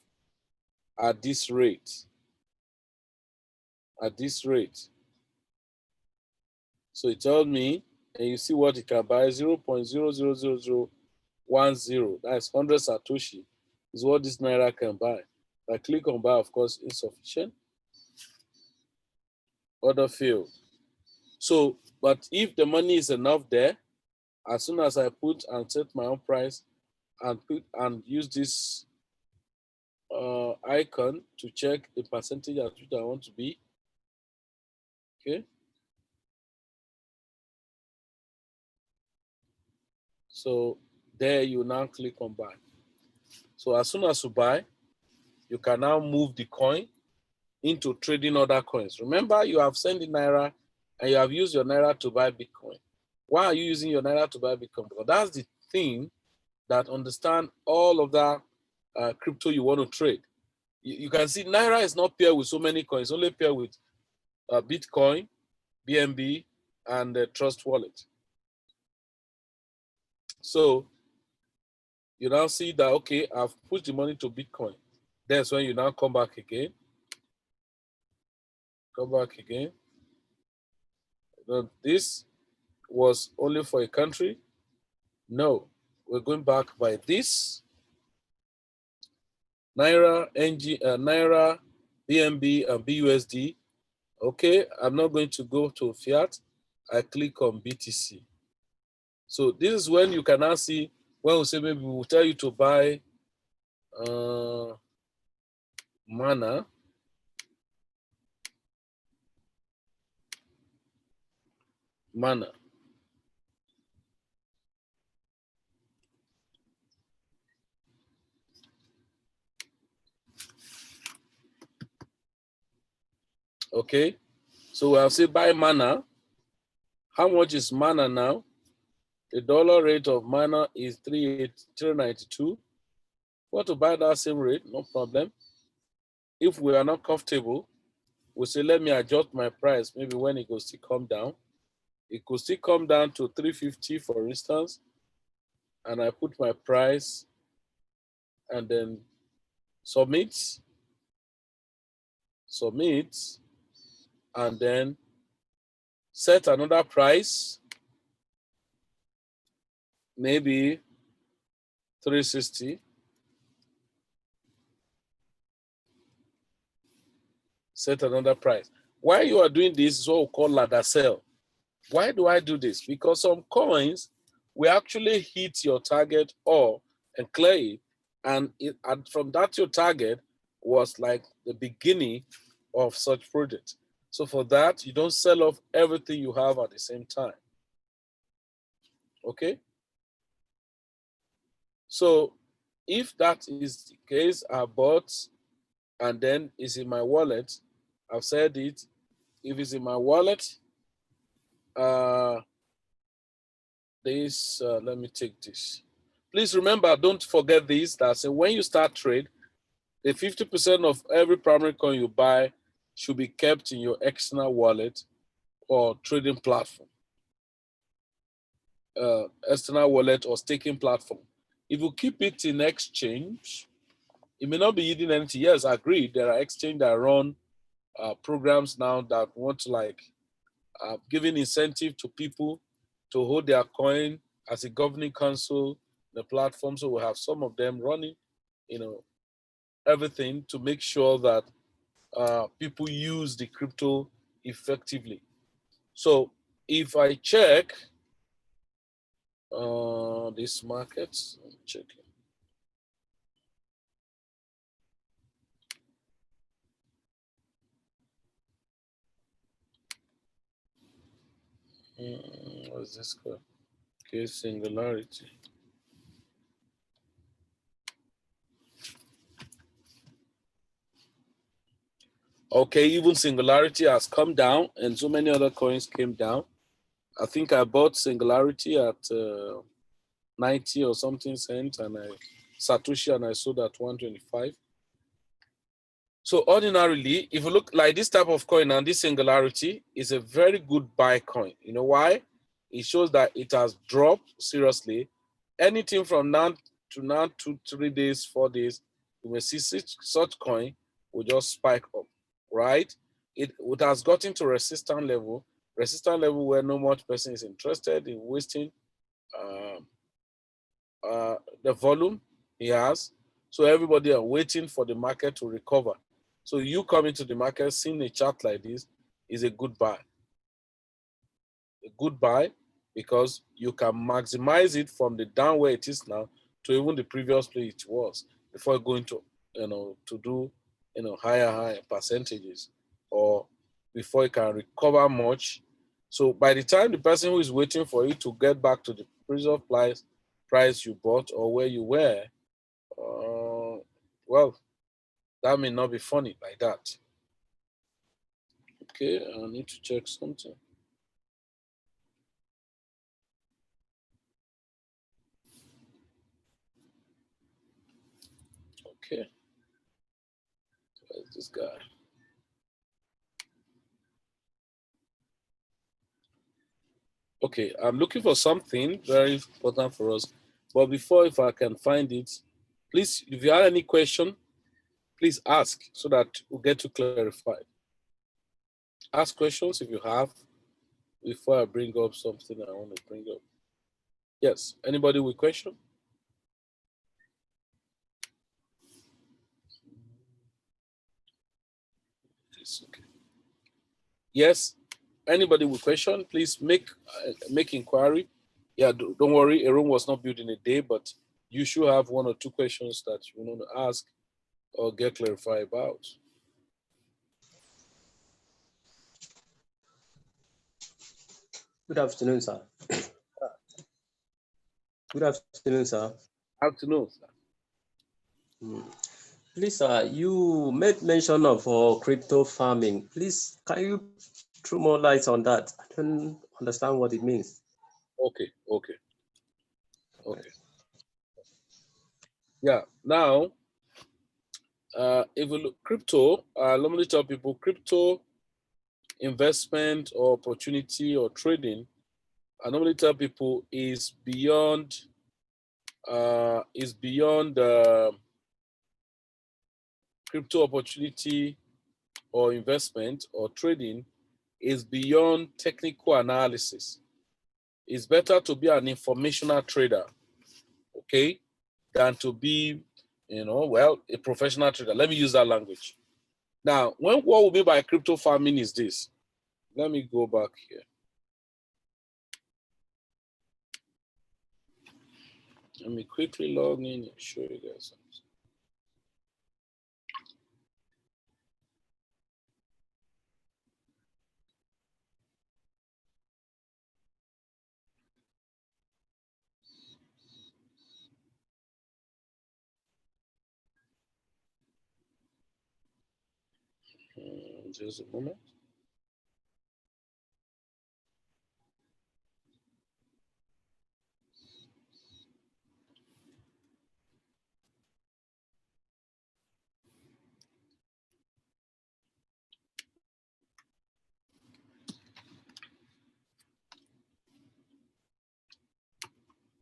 at this rate? At this rate. So it tells me, and you see what it can buy, 0.000010. That's 100 Satoshi is what this Naira can buy. If I click on buy, of course, insufficient. Order failed. So, but if the money is enough there, as soon as I put and set my own price and use this icon to check the percentage at which I want to be, okay. So there you now click on buy. So as soon as you buy, you can now move the coin into trading other coins. Remember, you have sent in Naira and you have used your Naira to buy Bitcoin. Why are you using your Naira to buy Bitcoin? Because that's the thing that understand all of that crypto you want to trade. You can see Naira is not paired with so many coins, only paired with Bitcoin, BNB, and Trust Wallet. So you now see that, okay, I've pushed the money to Bitcoin. That's when you now come back again. Come back again. This was only for a country. No, we're going back by this. Naira, Naira, BNB, and BUSD. Okay, I'm not going to go to fiat. I click on BTC. So this is when you can now see, when we say maybe we'll tell you to buy Mana. Mana. Okay, so I'll say buy Mana. How much is Mana now? The dollar rate of Mana is 392. Want to buy that same rate? No problem. If we are not comfortable, we say, let me adjust my price. Maybe when it goes to come down, it could still come down to 350, for instance. And I put my price and then submit, and then set another price, maybe 360. Set another price. Why you are doing this is what we call ladder sell. Why do I do this? Because some coins will actually hit your target or and clear it, and from that your target was like the beginning of such project. So for that, you don't sell off everything you have at the same time. Okay? So if that is the case, I bought and then it's in my wallet. I've said it. If it's in my wallet, let me take this. Please remember, don't forget this, that when you start trade, the 50% of every primary coin you buy should be kept in your external wallet or trading platform, external wallet or staking platform. If you keep it in exchange, it may not be yielding anything. Yes, I agree. There are exchange that run programs now that want to giving incentive to people to hold their coin as a governing council, the platform. So we have some of them running, everything to make sure that people use the crypto effectively. So if I check this market, I'm checking. What's this called? Okay, Singularity. Okay, even Singularity has come down and so many other coins came down. I think I bought Singularity at 90 or something cents and Satoshi and I sold at 125. So ordinarily, if you look like this type of coin and this Singularity is a very good buy coin. You know why? It shows that it has dropped seriously. Anything from now to now, 2, 3 days, 4 days, you may see such coin will just spike up, right? It has gotten to resistance level where no much person is interested in wasting the volume he has. So everybody are waiting for the market to recover. So you coming to the market, seeing a chart like this is a good buy. A good buy because you can maximize it from the down where it is now to even the previous place it was before going to, to do, higher percentages or before it can recover much. So by the time the person who is waiting for it to get back to the previous price you bought or where you were, well, that may not be funny like that. Okay, I need to check something. Okay, where's this guy? Okay, I'm looking for something very important for us. But before, if I can find it, please, if you have any question, please ask so that we'll get to clarify. Ask questions if you have before I bring up something I want to bring up. Yes, anybody with question? It's okay. Yes, anybody with question, please make inquiry. Yeah, don't worry, a room was not built in a day, but you should have one or two questions that you want to ask or get clarified about. Good afternoon, sir. Good afternoon, sir. Afternoon, sir. Please, sir, you made mention of crypto farming. Please, can you throw more light on that? I don't understand what it means. Okay. Yeah. Now, if we look crypto, let me tell people crypto investment or opportunity or trading. I normally tell people is beyond crypto opportunity or investment or trading is beyond technical analysis. It's better to be an informational trader, okay, than to be, a professional trader. Let me use that language. Now, what we mean by crypto farming is this. Let me go back here. Let me quickly log in and show you guys something. Just a moment.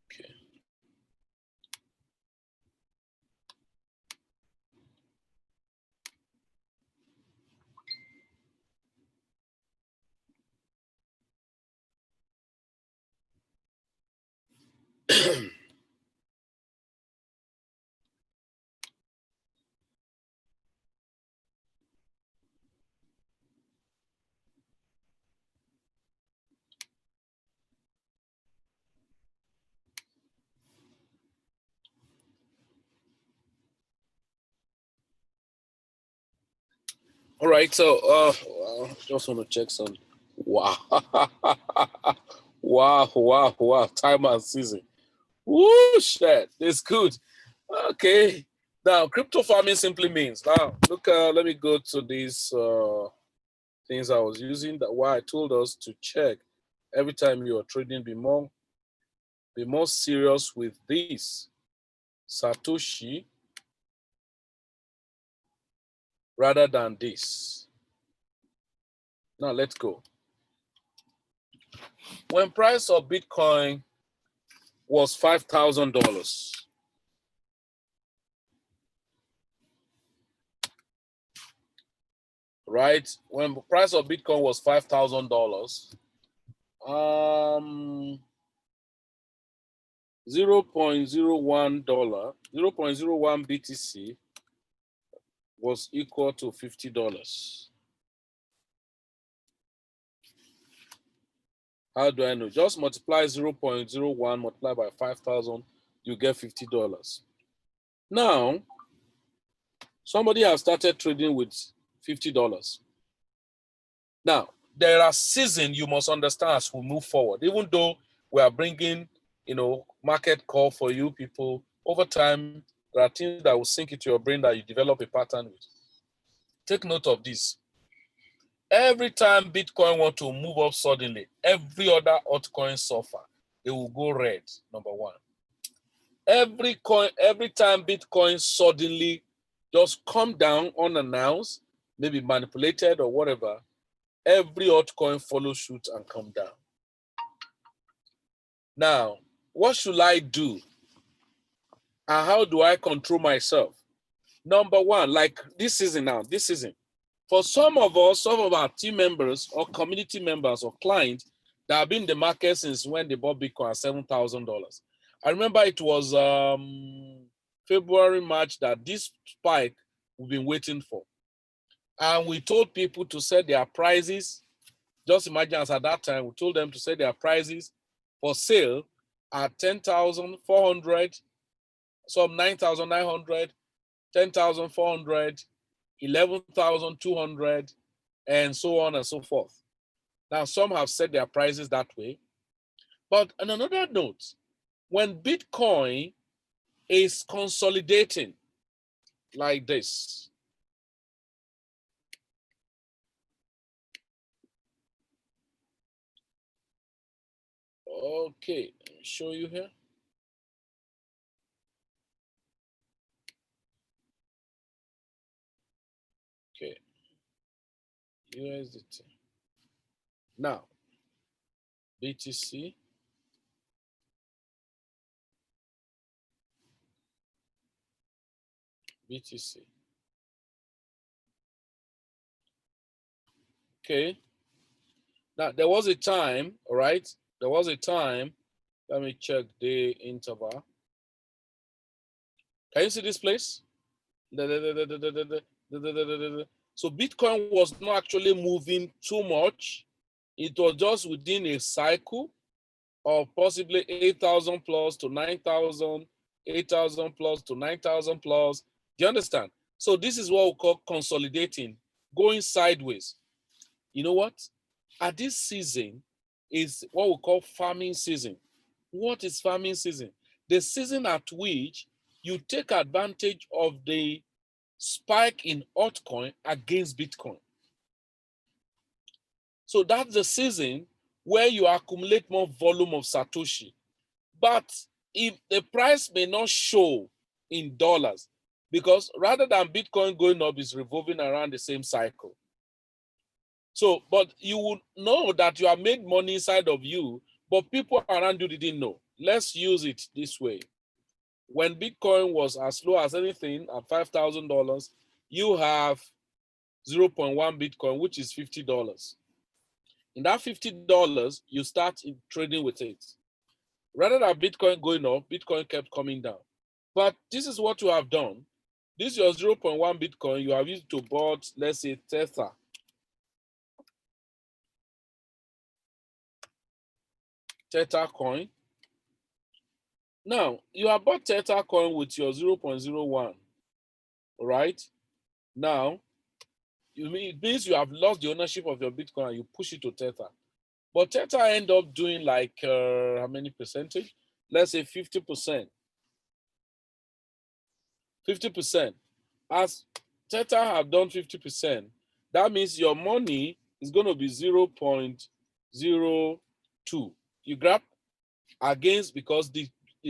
Okay. All right, so just want to check some. Wow, wow! Time and season. Woo, shit, it's good. Okay, now crypto farming simply means now. Look, let me go to these things I was using. That why I told us to check every time you are trading. Be more serious with this. Satoshi rather than this. Now let's go. When price of Bitcoin was $5,000, right? When the price of Bitcoin was $5,000, 0.01 BTC was equal to $50. How do I know? Just multiply 0.01 multiplied by 5,000, you get $50. Now, somebody has started trading with $50. Now, there are seasons you must understand as we move forward. Even though we are bringing, market call for you people, over time, there are things that will sink into your brain that you develop a pattern with. Take note of this. Every time Bitcoin want to move up suddenly, every other altcoin suffer. They will go red, number one. Every time Bitcoin suddenly just come down unannounced, maybe manipulated or whatever, every altcoin follow suit and come down. Now, what should I do? And how do I control myself? Number one, like this season now, for some of us, some of our team members or community members or clients that have been in the market since when they bought Bitcoin at $7,000. I remember it was February, March that this spike we've been waiting for. And we told people to set their prices. Just imagine as at that time, we told them to set their prices for sale at 10,400, some 9,900, 10,400, 11,200, and so on and so forth. Now, some have set their prices that way. But on another note, when Bitcoin is consolidating like this, okay, let me show you here. Okay, USDT. Now, BTC. BTC. Okay. Now, there was a time, all right? There was a time, let me check the interval. Can you see this place? So Bitcoin was not actually moving too much. It was just within a cycle of possibly 8,000 plus to 9,000, 8,000 plus to 9,000 plus. Do you understand? So this is what we call consolidating, going sideways. You know what? At this season is what we call farming season. What is farming season? The season at which you take advantage of the spike in altcoin against Bitcoin. So that's the season where you accumulate more volume of Satoshi. But if the price may not show in dollars, because rather than Bitcoin going up, it's revolving around the same cycle. So, but you would know that you have made money inside of you, but people around you didn't know. Let's use it this way. When Bitcoin was as low as anything at $5,000, you have 0.1 Bitcoin, which is $50. In that $50, you start trading with it. Rather than Bitcoin going up, Bitcoin kept coming down. But this is what you have done. This is your 0.1 Bitcoin. You have used to bought, let's say, Tether. Tether coin. Now, you have bought Tether coin with your 0.01. All right? Now, it means you have lost the ownership of your Bitcoin and you push it to Tether. But Tether end up doing like how many percentage? Let's say 50%. 50%. As Tether have done 50%, that means your money is going to be 0.02. You grab against, because the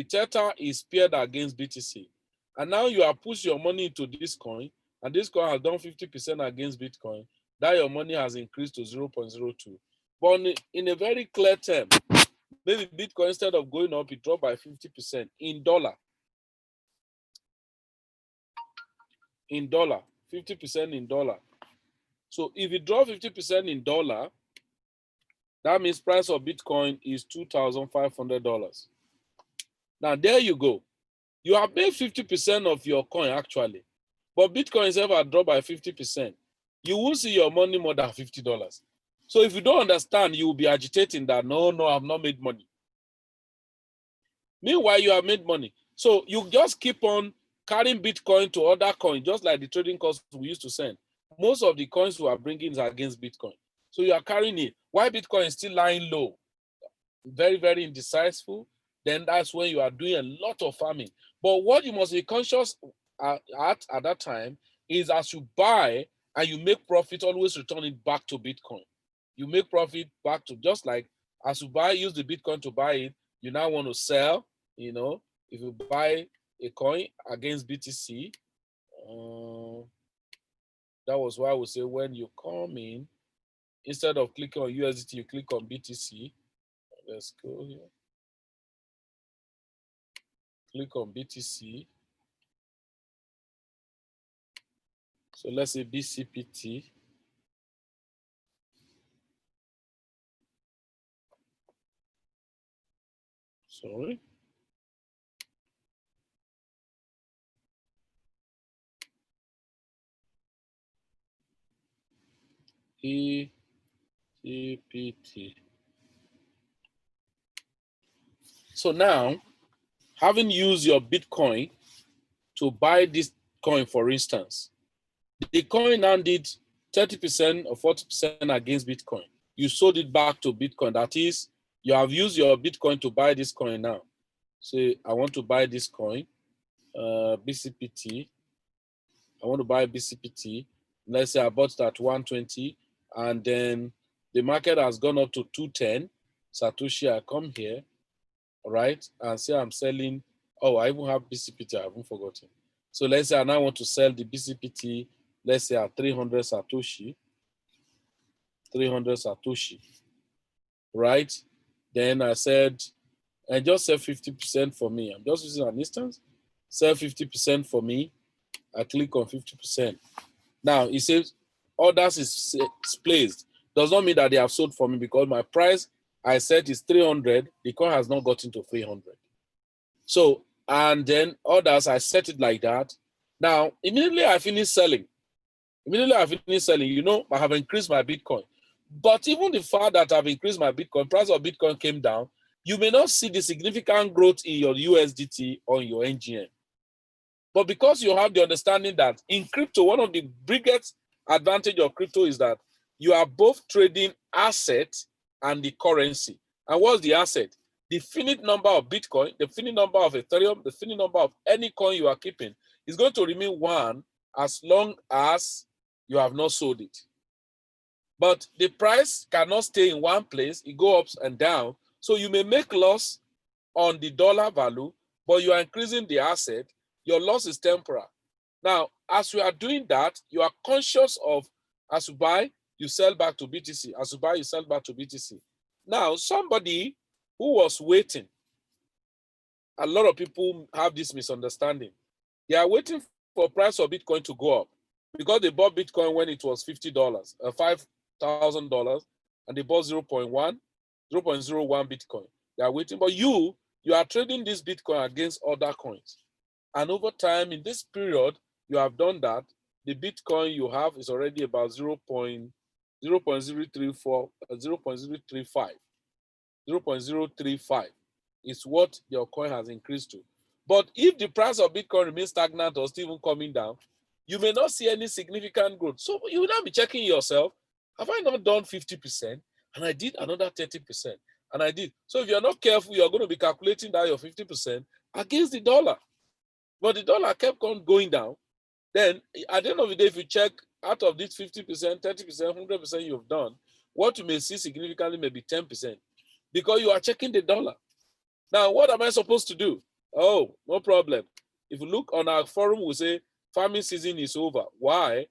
Tether is paired against BTC. And now you have pushed your money into this coin, and this coin has done 50% against Bitcoin. That your money has increased to 0.02. But in a very clear term, maybe Bitcoin, instead of going up, it dropped by 50% in dollar. In dollar, 50% in dollar. So if it drop 50% in dollar, that means price of Bitcoin is $2,500. Now there you go. You have made 50% of your coin actually, but Bitcoin itself had dropped by 50%. You will see your money more than $50. So if you don't understand, you will be agitating that, no, I've not made money. Meanwhile, you have made money. So you just keep on carrying Bitcoin to other coins, just like the trading costs we used to send. Most of the coins we are bringing is against Bitcoin. So you are carrying it. Why Bitcoin is still lying low? Very, very indecisive. Then that's when you are doing a lot of farming. But what you must be conscious at that time is as you buy and you make profit, always return it back to Bitcoin. You make profit back to, just like as you use the Bitcoin to buy it, you now want to sell, you know, if you buy a coin against BTC, that was why I would say when you come in, instead of clicking on USDT, you click on BTC. Let's go here. Click on BTC. So let's say BCPT. Sorry. BCPT. So now, having used your Bitcoin to buy this coin, for instance, the coin now did 30% or 40% against Bitcoin. You sold it back to Bitcoin. That is, you have used your Bitcoin to buy this coin now. Say, I want to buy this coin, BCPT. I want to buy BCPT. Let's say I bought it at 120, and then the market has gone up to 210. Satoshi, I come here, all right, and say I'm selling. Oh, I even have BCPT. I haven't forgotten. So let's say I now want to sell the BCPT, let's say at 300 Satoshi. 300 Satoshi, right? Then I said, and just sell 50% for me. I'm just using an instance. Sell 50% for me. I click on 50%. Now it says orders is placed. Does not mean that they have sold for me, because my price I set is 300. The coin has not gotten to 300. So, and then orders, I set it like that. Now, immediately I finish selling. You know, I have increased my Bitcoin. But even the fact that I've increased my Bitcoin, price of Bitcoin came down, you may not see the significant growth in your USDT or your NGN. But because you have the understanding that in crypto, one of the biggest advantage of crypto is that you are both trading asset and the currency. And what's the asset? The finite number of Bitcoin, the finite number of Ethereum, the finite number of any coin you are keeping is going to remain one as long as you have not sold it. But the price cannot stay in one place. It goes up and down. So you may make loss on the dollar value, but you are increasing the asset. Your loss is temporary. Now, as you are doing that, you are conscious of, as you buy, you sell back to BTC. As you buy, you sell back to BTC. Now, somebody who was waiting, a lot of people have this misunderstanding. They are waiting for price of Bitcoin to go up because they bought Bitcoin when it was $50, $5,000, and they bought 0.01 Bitcoin. They are waiting, but you are trading this Bitcoin against other coins. And over time, in this period, you have done that. The Bitcoin you have is already about 0.035. 0.035 is what your coin has increased to. But if the price of Bitcoin remains stagnant or still even coming down, you may not see any significant growth. So you will now be checking yourself, have I not done 50%? And I did another 30%. And I did. So if you're not careful, you're going to be calculating that your 50% against the dollar. But the dollar kept on going down. Then at the end of the day, if you check out of this 50%, 30%, 100% you've done, what you may see significantly may be 10%, because you are checking the dollar. Now, what am I supposed to do? Oh, no problem. If you look on our forum, we say farming season is over. Why?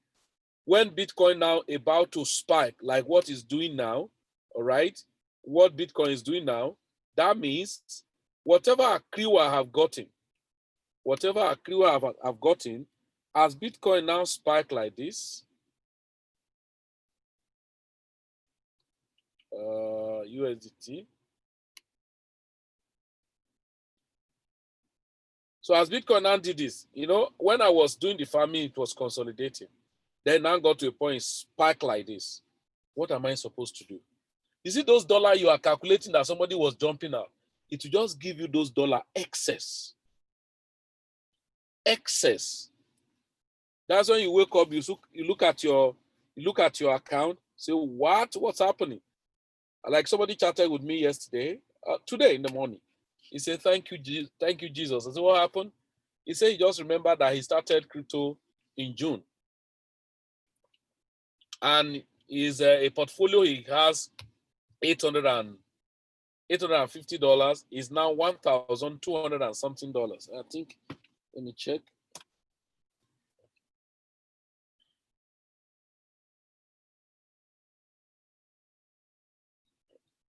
When Bitcoin now about to spike, like what it's doing now, all right? What Bitcoin is doing now, that means whatever accrue I have gotten, as Bitcoin now spike like this, USDT. So as Bitcoin now did this, you know, when I was doing the farming, it was consolidating. Then now got to a point, spike like this. What am I supposed to do? You see those dollars you are calculating that somebody was jumping out, it will just give you those dollar excess. Excess. That's when you wake up, you look at your account, say, what's happening? Like somebody chatted with me yesterday, today in the morning. He said, thank you, Jesus. I said, what happened? He said he just remembered that he started crypto in June. and is a portfolio he has $850 is now $1,200 and something dollars. I think. Let me check.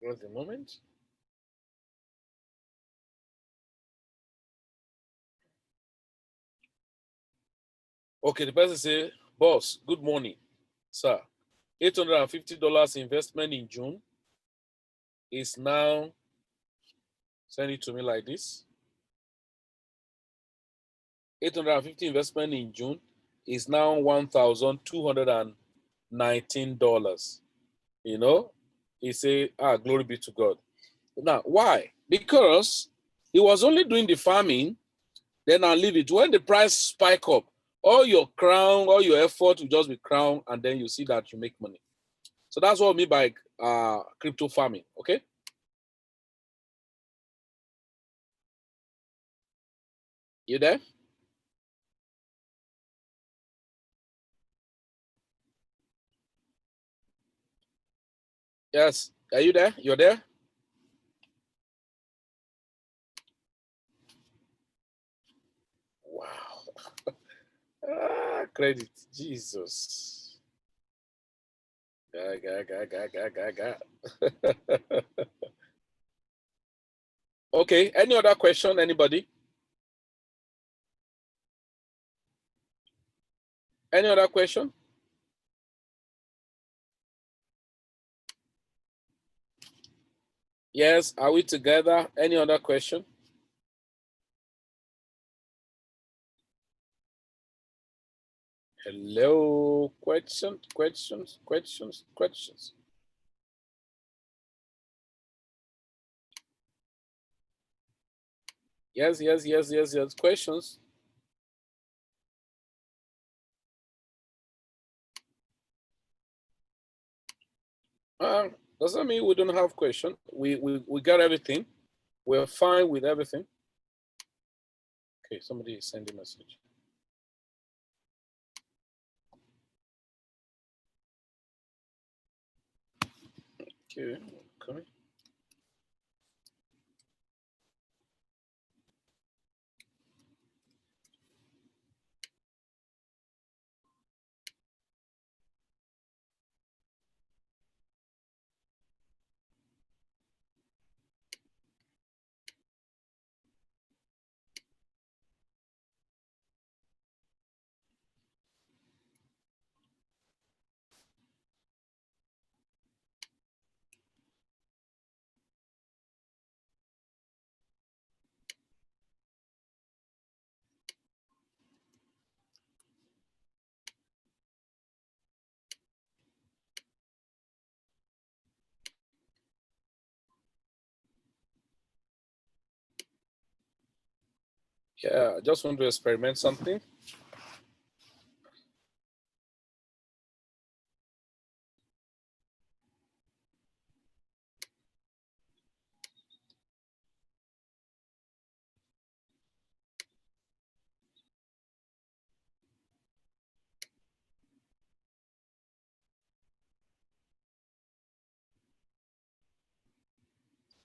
Wait a moment. Okay, the person say, boss, good morning, sir. $850 investment in June is now, send it to me like this. 850 investment in June is now $1,219. You know, he say, glory be to God. Now, why? Because he was only doing the farming, then I'll leave it. When the price spike up, all your effort will just be crown, and then you see that you make money. So that's what I mean by crypto farming, okay? You there? Yes. Are you there? You're there? Wow. Credit. Jesus. Ga. Okay. Any other question? Anybody? Any other question? Yes. Are we together? Any other question? Hello. Questions. Yes. Questions. Doesn't mean we don't have question. We got everything. We're fine with everything. Okay, somebody is sending a message. Okay, coming. Yeah, I just want to experiment something.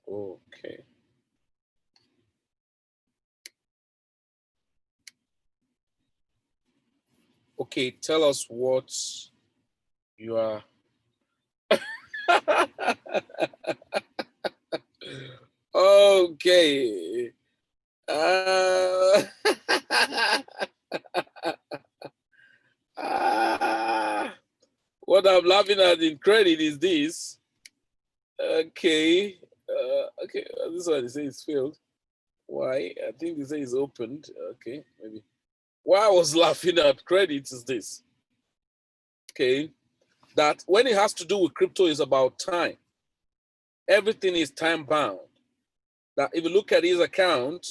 Okay. Okay, tell us what you are. Okay. What I'm laughing at in credit is this. Okay. Okay. This one they say it's failed. Why? I think they say it's opened. Okay, maybe. Why I was laughing at credit is this. Okay. That when it has to do with crypto is about time. Everything is time bound. That if you look at his account,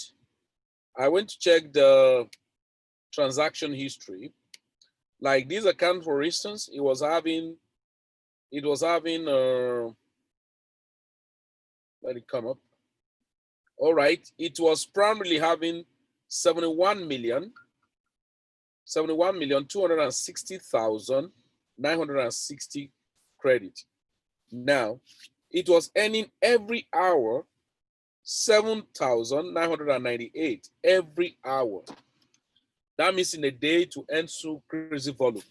I went to check the transaction history. Like this account, for instance, it was having, let it come up. All right, it was primarily having 71,260,9 960 credit. Now, it was earning every hour 7,998 every hour. That means in a day to earn so crazy volume.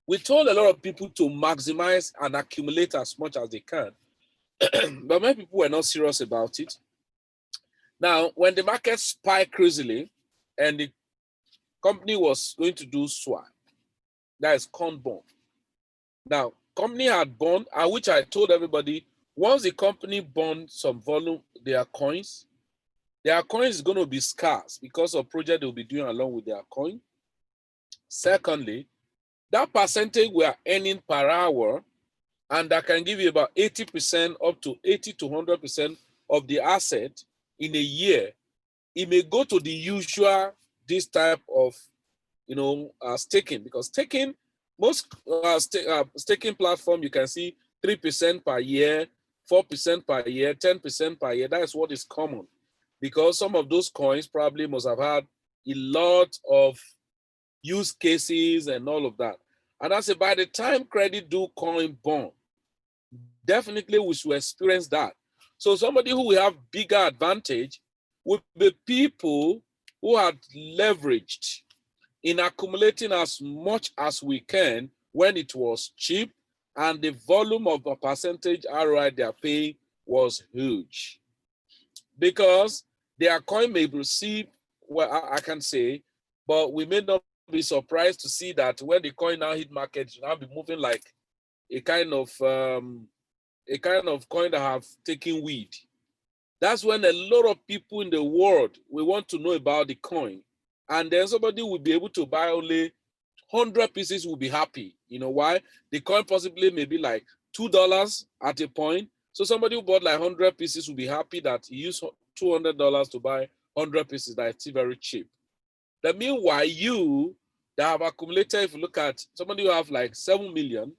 We told a lot of people to maximize and accumulate as much as they can, but many people were not serious about it. Now, when the market spiked crazily and the company was going to do swap, that is corn bond. Now, company had bond, and which I told everybody, once the company bond some volume, their coins is going to be scarce because of project they'll be doing along with their coin. Secondly, that percentage we are earning per hour, and that can give you about 80% up to 80 to 100% of the asset in a year. It may go to the usual, this type of, staking, because staking, most staking platform, you can see 3% per year, 4% per year, 10% per year. That is what is common, because some of those coins probably must have had a lot of use cases and all of that. And I say, by the time credit do coin bond, definitely we should experience that. So somebody who will have bigger advantage would be people who had leveraged in accumulating as much as we can when it was cheap and the volume of a percentage ROI they are paying was huge. Because their coin may receive, well, I can say, but we may not be surprised to see that when the coin now hit market, it will now be moving like a kind of coin that have taken weed. That's when a lot of people in the world will want to know about the coin. And then somebody will be able to buy only 100 pieces, will be happy. You know why? The coin possibly may be like $2 at a point. So somebody who bought like 100 pieces will be happy that he used $200 to buy 100 pieces that is still very cheap. That meanwhile, you that have accumulated, if you look at somebody who have like 7 million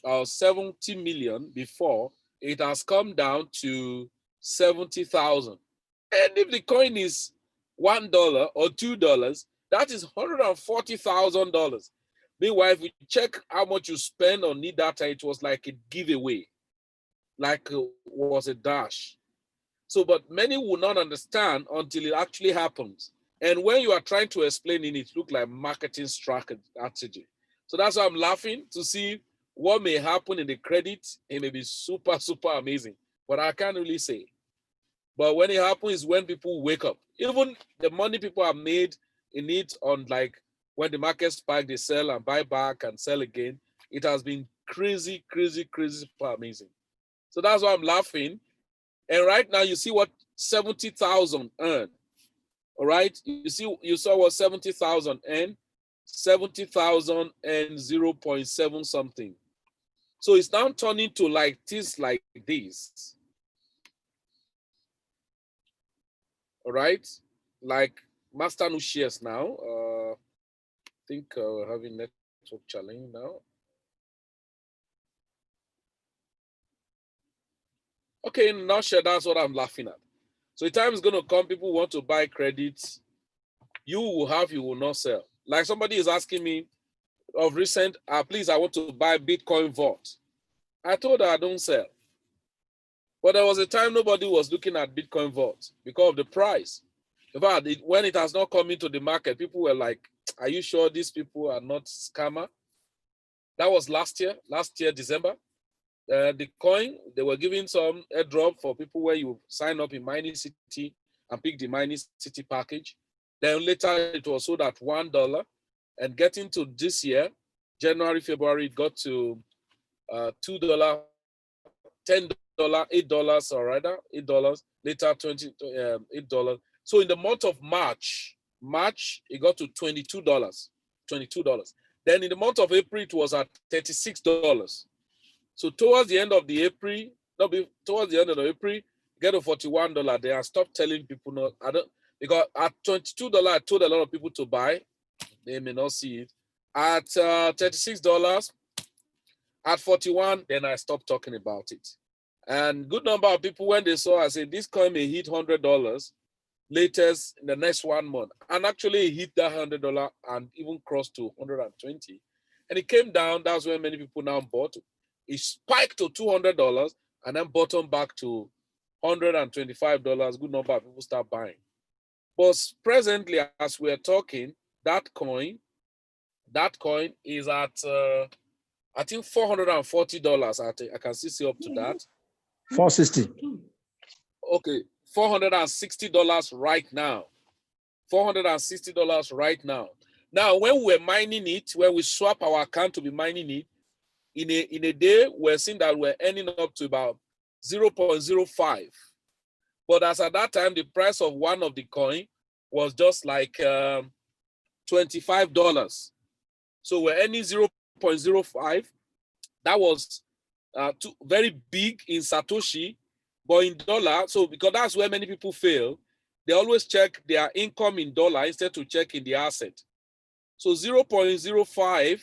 or 70 million before, it has come down to 70,000. And if the coin is $1 or $2, that is $140,000. Meanwhile, if you check how much you spend on need data, it was like a giveaway, like it was a dash. So, but many will not understand until it actually happens. And when you are trying to explain it looks like marketing strategy. So that's why I'm laughing to see what may happen in the credit. It may be super, super amazing, but I can't really say. But when it happens is when people wake up. Even the money people have made in it on like when the market spike, they sell and buy back and sell again. It has been crazy, crazy, crazy, super amazing. So that's why I'm laughing. And right now you see what 70,000 earned. All right. You saw what 70,000 earned. 70,000 and 0.7 something. So it's now turning to like this, like this. All right. Like Master no shares now. I think we're having network challenge now. Okay, in a nutshell, that's what I'm laughing at. So the time is going to come, people want to buy credits. You will have, you will not sell. Like somebody is asking me of recent, please, I want to buy Bitcoin Vault. I told her I don't sell. But there was a time nobody was looking at Bitcoin Vault because of the price. In fact, when it has not come into the market, people were like, are you sure these people are not scammer? That was last year, December. The coin, they were giving some airdrop for people where you sign up in Mining City and pick the Mining City package. Then later it was sold at $1. And getting to this year, January, February, it got to $2, $10, $8, or rather $8, later $8. So in the month of March, it got to $22. Then in the month of April, it was at $36. So towards the end of the April, get to $41. They have stopped telling people not. I don't, because at $22, I told a lot of people to buy. They may not see it. At $36, at 41, then I stopped talking about it. And good number of people, when they saw, I said, this coin may hit $100 latest in the next 1 month. And actually it hit that $100 and even crossed to 120. and it came down. That's when many people now bought. It spiked to $200 and then bottomed back to $125. Good number of people start buying. But presently, as we're talking, that coin is at I think $440. I can still see up to that. 460. Okay, $460 right now. $460 right now. Now, when we're mining it, when we swap our account to be mining it, in a day, we're seeing that we're ending up to about 0.05. But as at that time, the price of one of the coin was just like $25. So we're earning 0.05. That was very big in Satoshi, but in dollar. So because that's where many people fail, they always check their income in dollar instead to check in the asset. So 0.05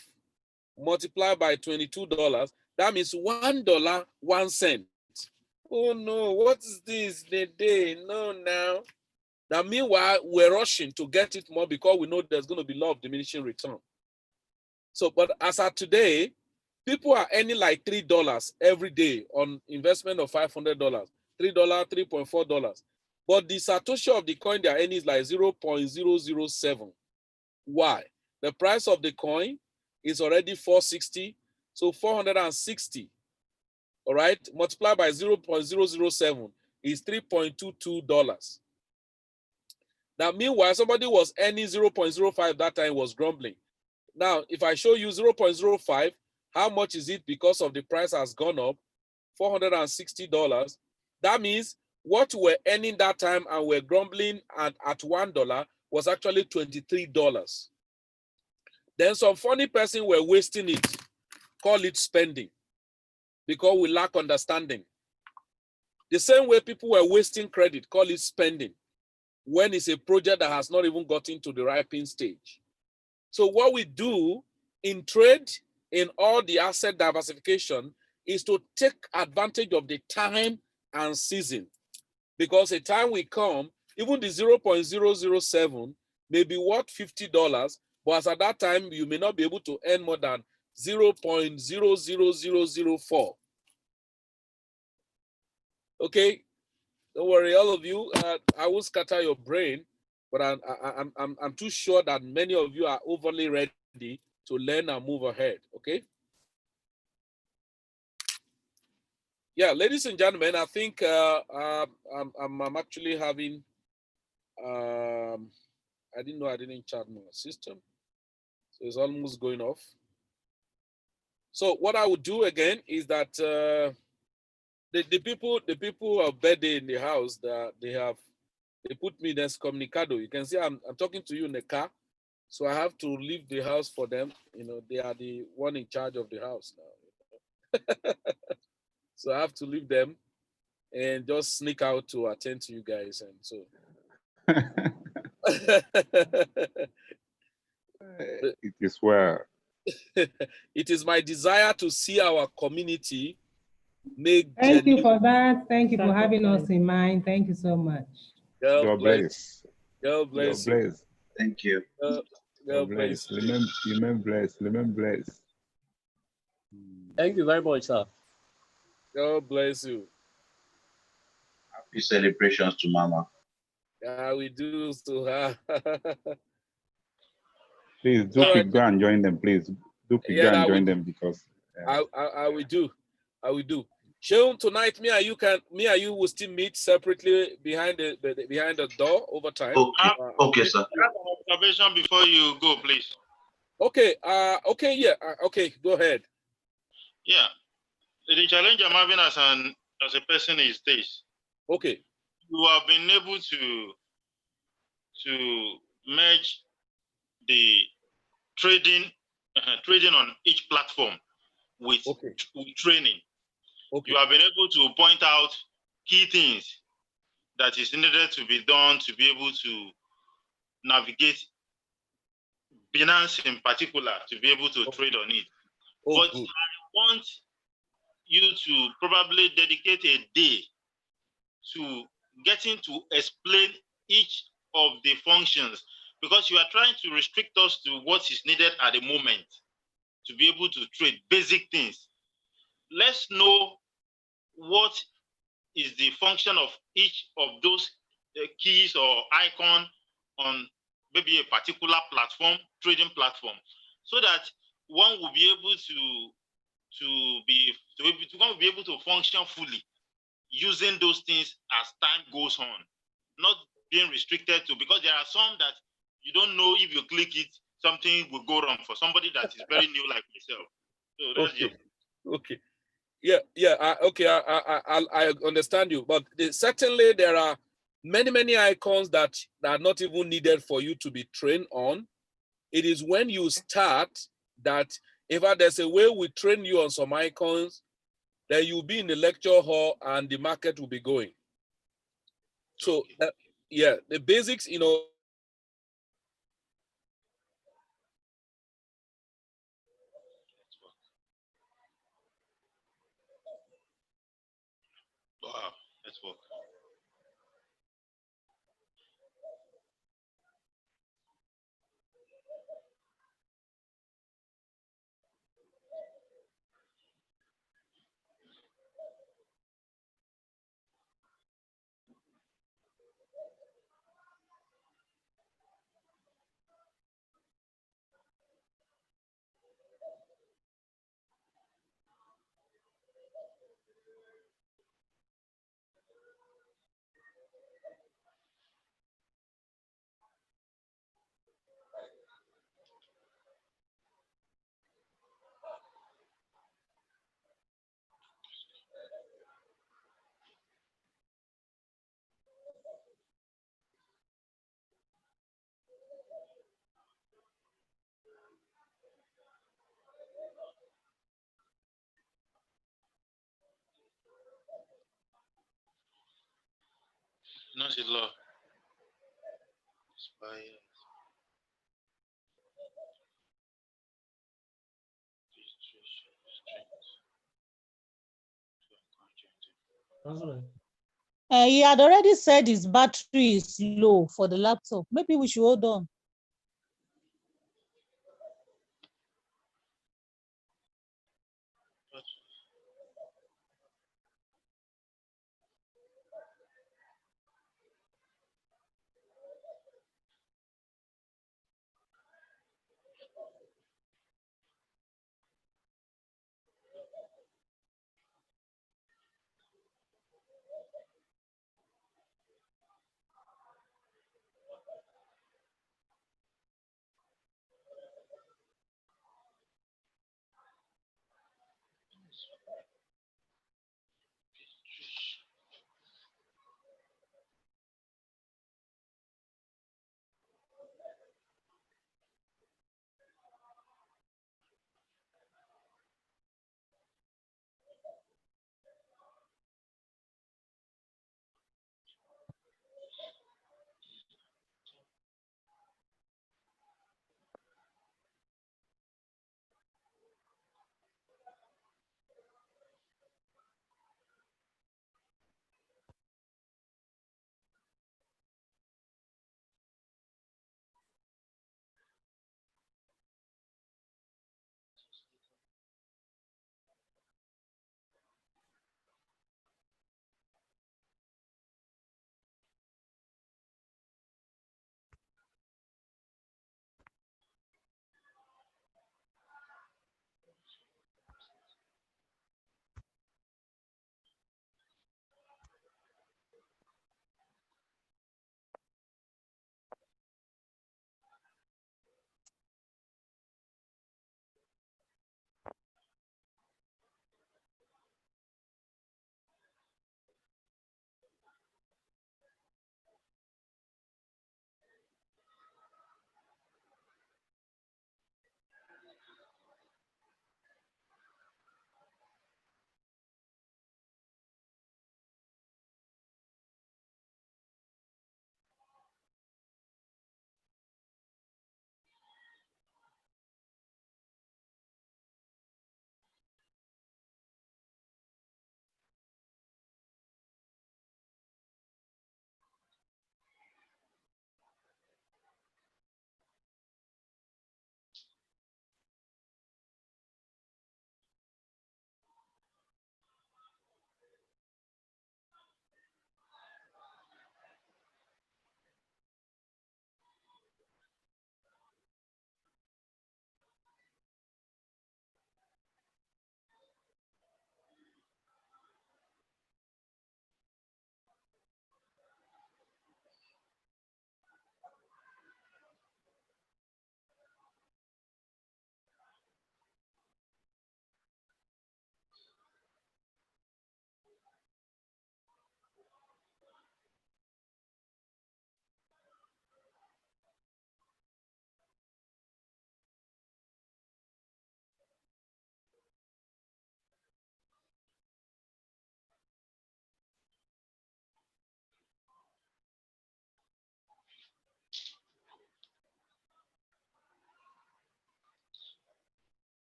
multiplied by $22, that means $1, 1 cent. Oh no, what is this? The day? No, now. Now, meanwhile, we're rushing to get it more because we know there's going to be law of diminishing return. So, but as of today, people are earning like $3 every day on investment of $500, $3, $3.4. But the Satoshi of the coin they're earning is like 0.007. Why? The price of the coin is already 460, so 460. All right, multiplied by 0.007 is $3.22. Now, meanwhile, somebody was earning 0.05 that time, was grumbling. Now, if I show you 0.05, how much is it because of the price has gone up? $460. That means what we're earning that time and we're grumbling at $1 was actually $23. Then some funny person were wasting it, call it spending, because we lack understanding. The same way people were wasting credit, call it spending, when it's a project that has not even gotten to the ripening stage. So what we do in trade, in all the asset diversification, is to take advantage of the time and season. Because a time will come, even the 0.007 may be worth $50, but as at that time, you may not be able to earn more than 0.00004. Okay, don't worry, all of you. I will scatter your brain, but I'm too sure that many of you are overly ready to learn and move ahead. Okay. Yeah, ladies and gentlemen, I think I'm actually having. I didn't know I didn't chart my system, so it's almost going off. So what I would do again is that the people who are birthday in the house, that they put me in excommunicado. You can see I'm talking to you in the car, so I have to leave the house for them. You know, they are the one in charge of the house now. So I have to leave them and just sneak out to attend to you guys, and so. It is well. It is my desire to see our community make. Thank you for that. Thank you for having us in mind. Thank you so much. God bless. God bless you. Thank you. God bless. Remain blessed. Remain blessed. Thank you very much, sir. God bless you. Happy celebrations to Mama. Yeah, we do to her. Please do go and join them. Please do go and join them because I will do. I will do. Sean, tonight, me and you will still meet separately behind the door over time. Okay, sir. Observation before you go, please. Okay. Okay. Yeah. Okay. Go ahead. Yeah. The challenge I'm having as a person is this. Okay. You have been able to merge the trading on each platform with training. Okay. You have been able to point out key things that is needed to be done to be able to navigate Binance in particular, to be able to trade on it. But I want you to probably dedicate a day to getting to explain each of the functions, because you are trying to restrict us to what is needed at the moment. to be able to trade basic things. Let's know what is the function of each of those keys or icon on maybe a particular platform, trading platform, so that one will be able to be able to function fully using those things as time goes on, not being restricted to, because there are some that you don't know if you click it, something will go wrong for somebody that is very new like myself. So that's Okay. Okay. Yeah. I understand you, but certainly there are many icons that are not even needed for you to be trained on. It is when you start that if there's a way we train you on some icons, then you'll be in the lecture hall and the market will be going. So yeah, the basics, wow, let's work. Not it law. He had already said his battery is low for the laptop. Maybe we should hold on.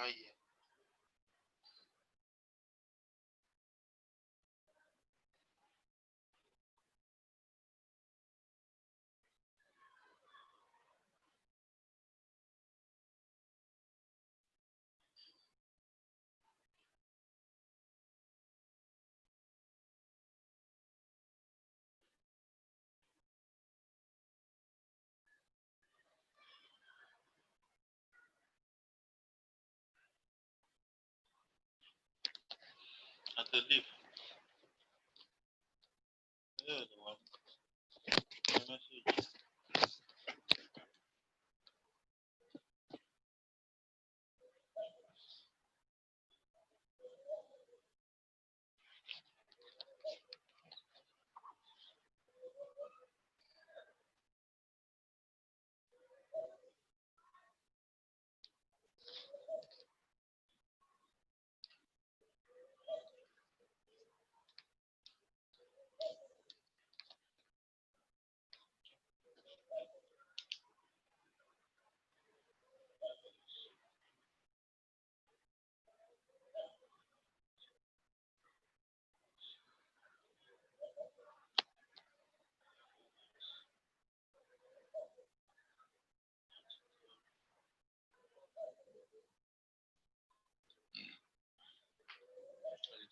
yeah. At the leaf. Yeah, the one. The message.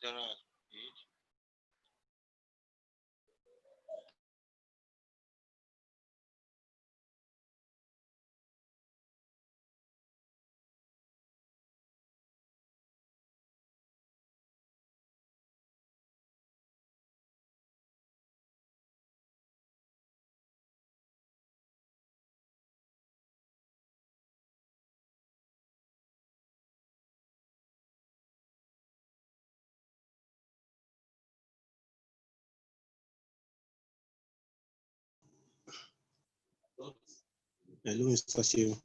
General page. Hello, Mr. Shiv.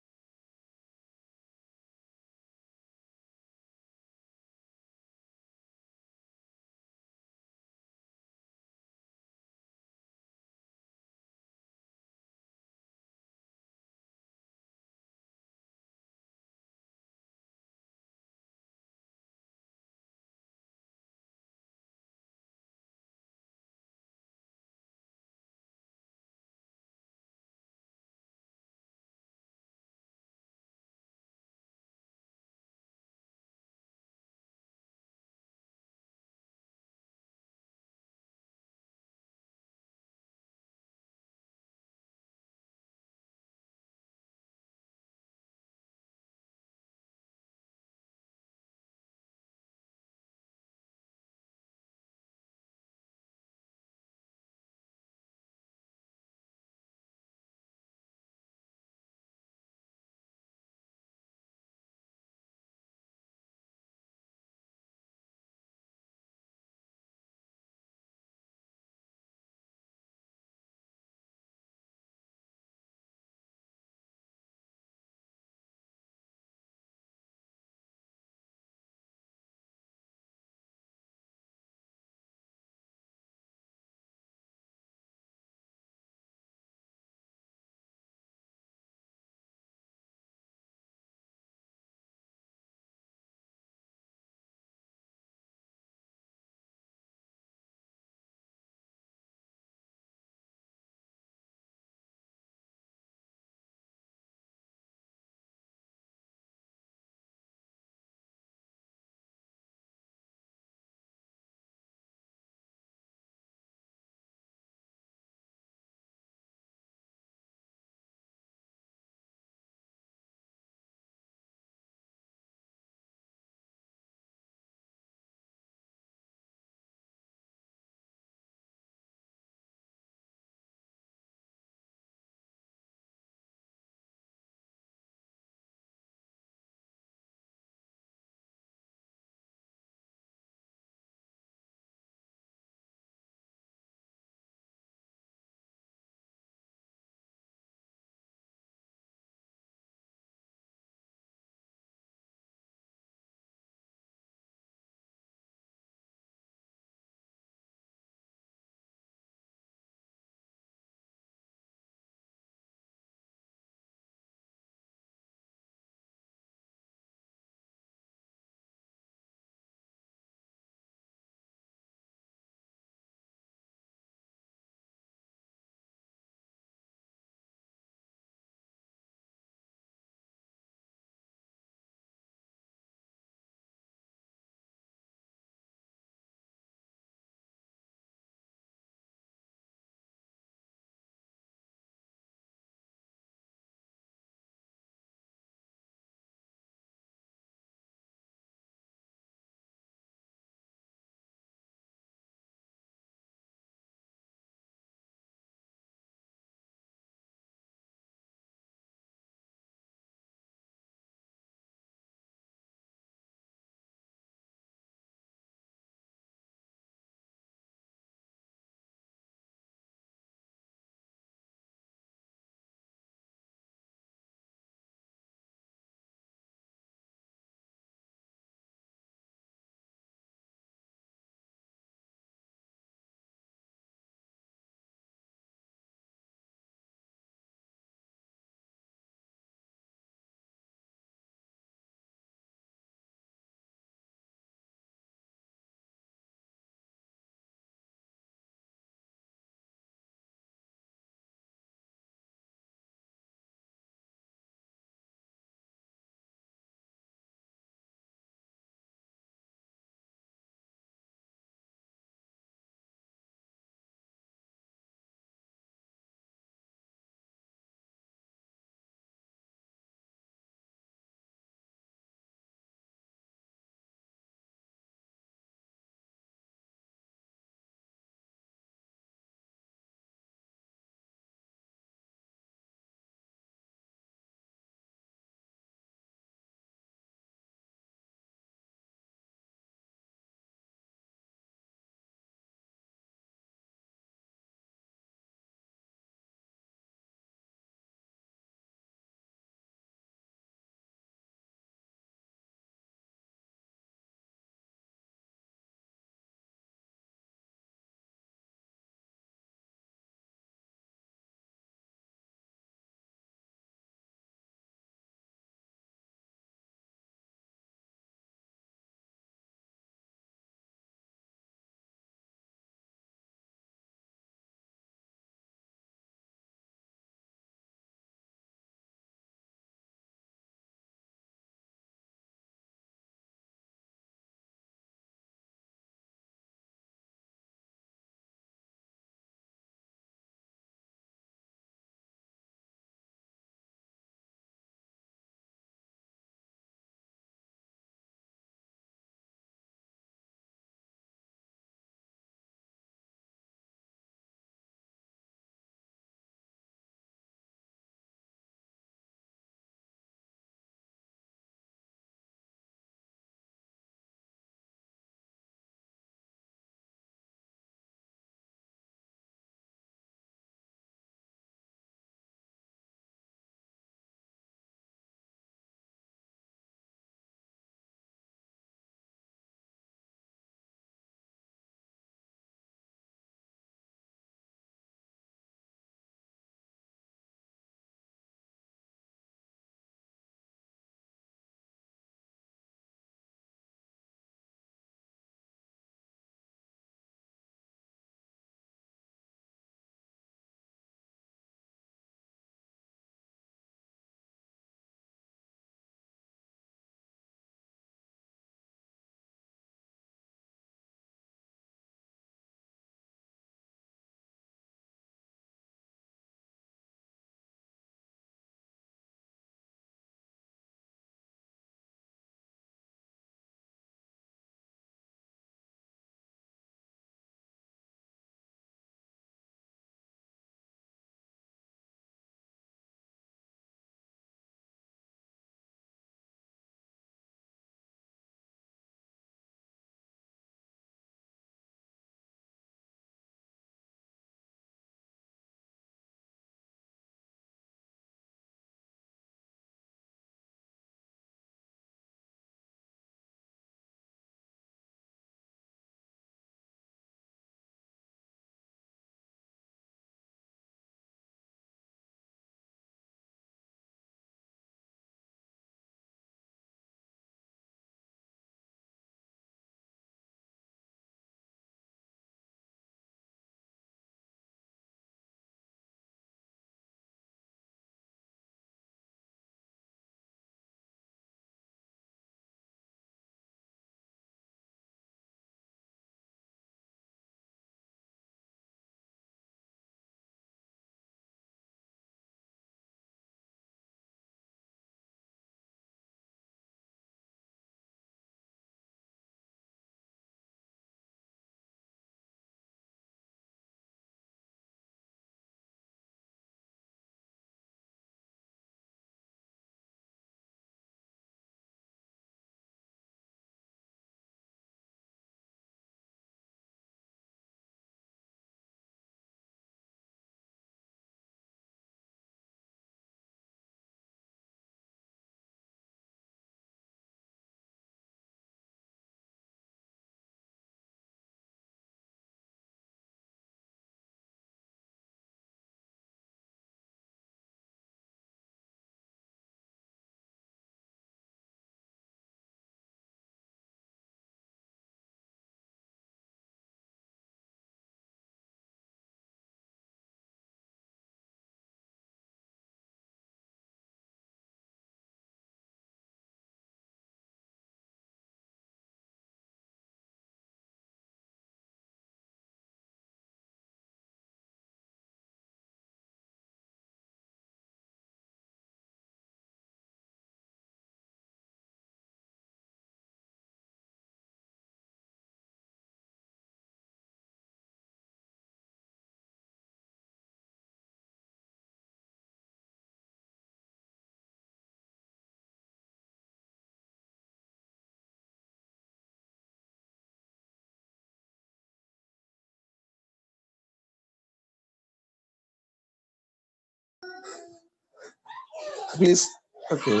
Please. Okay.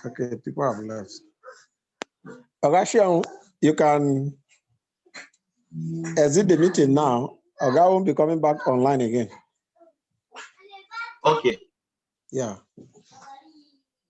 Okay, people have left. Ogashion, you can exit the meeting now. Oga won't be coming back online again. Okay. Yeah.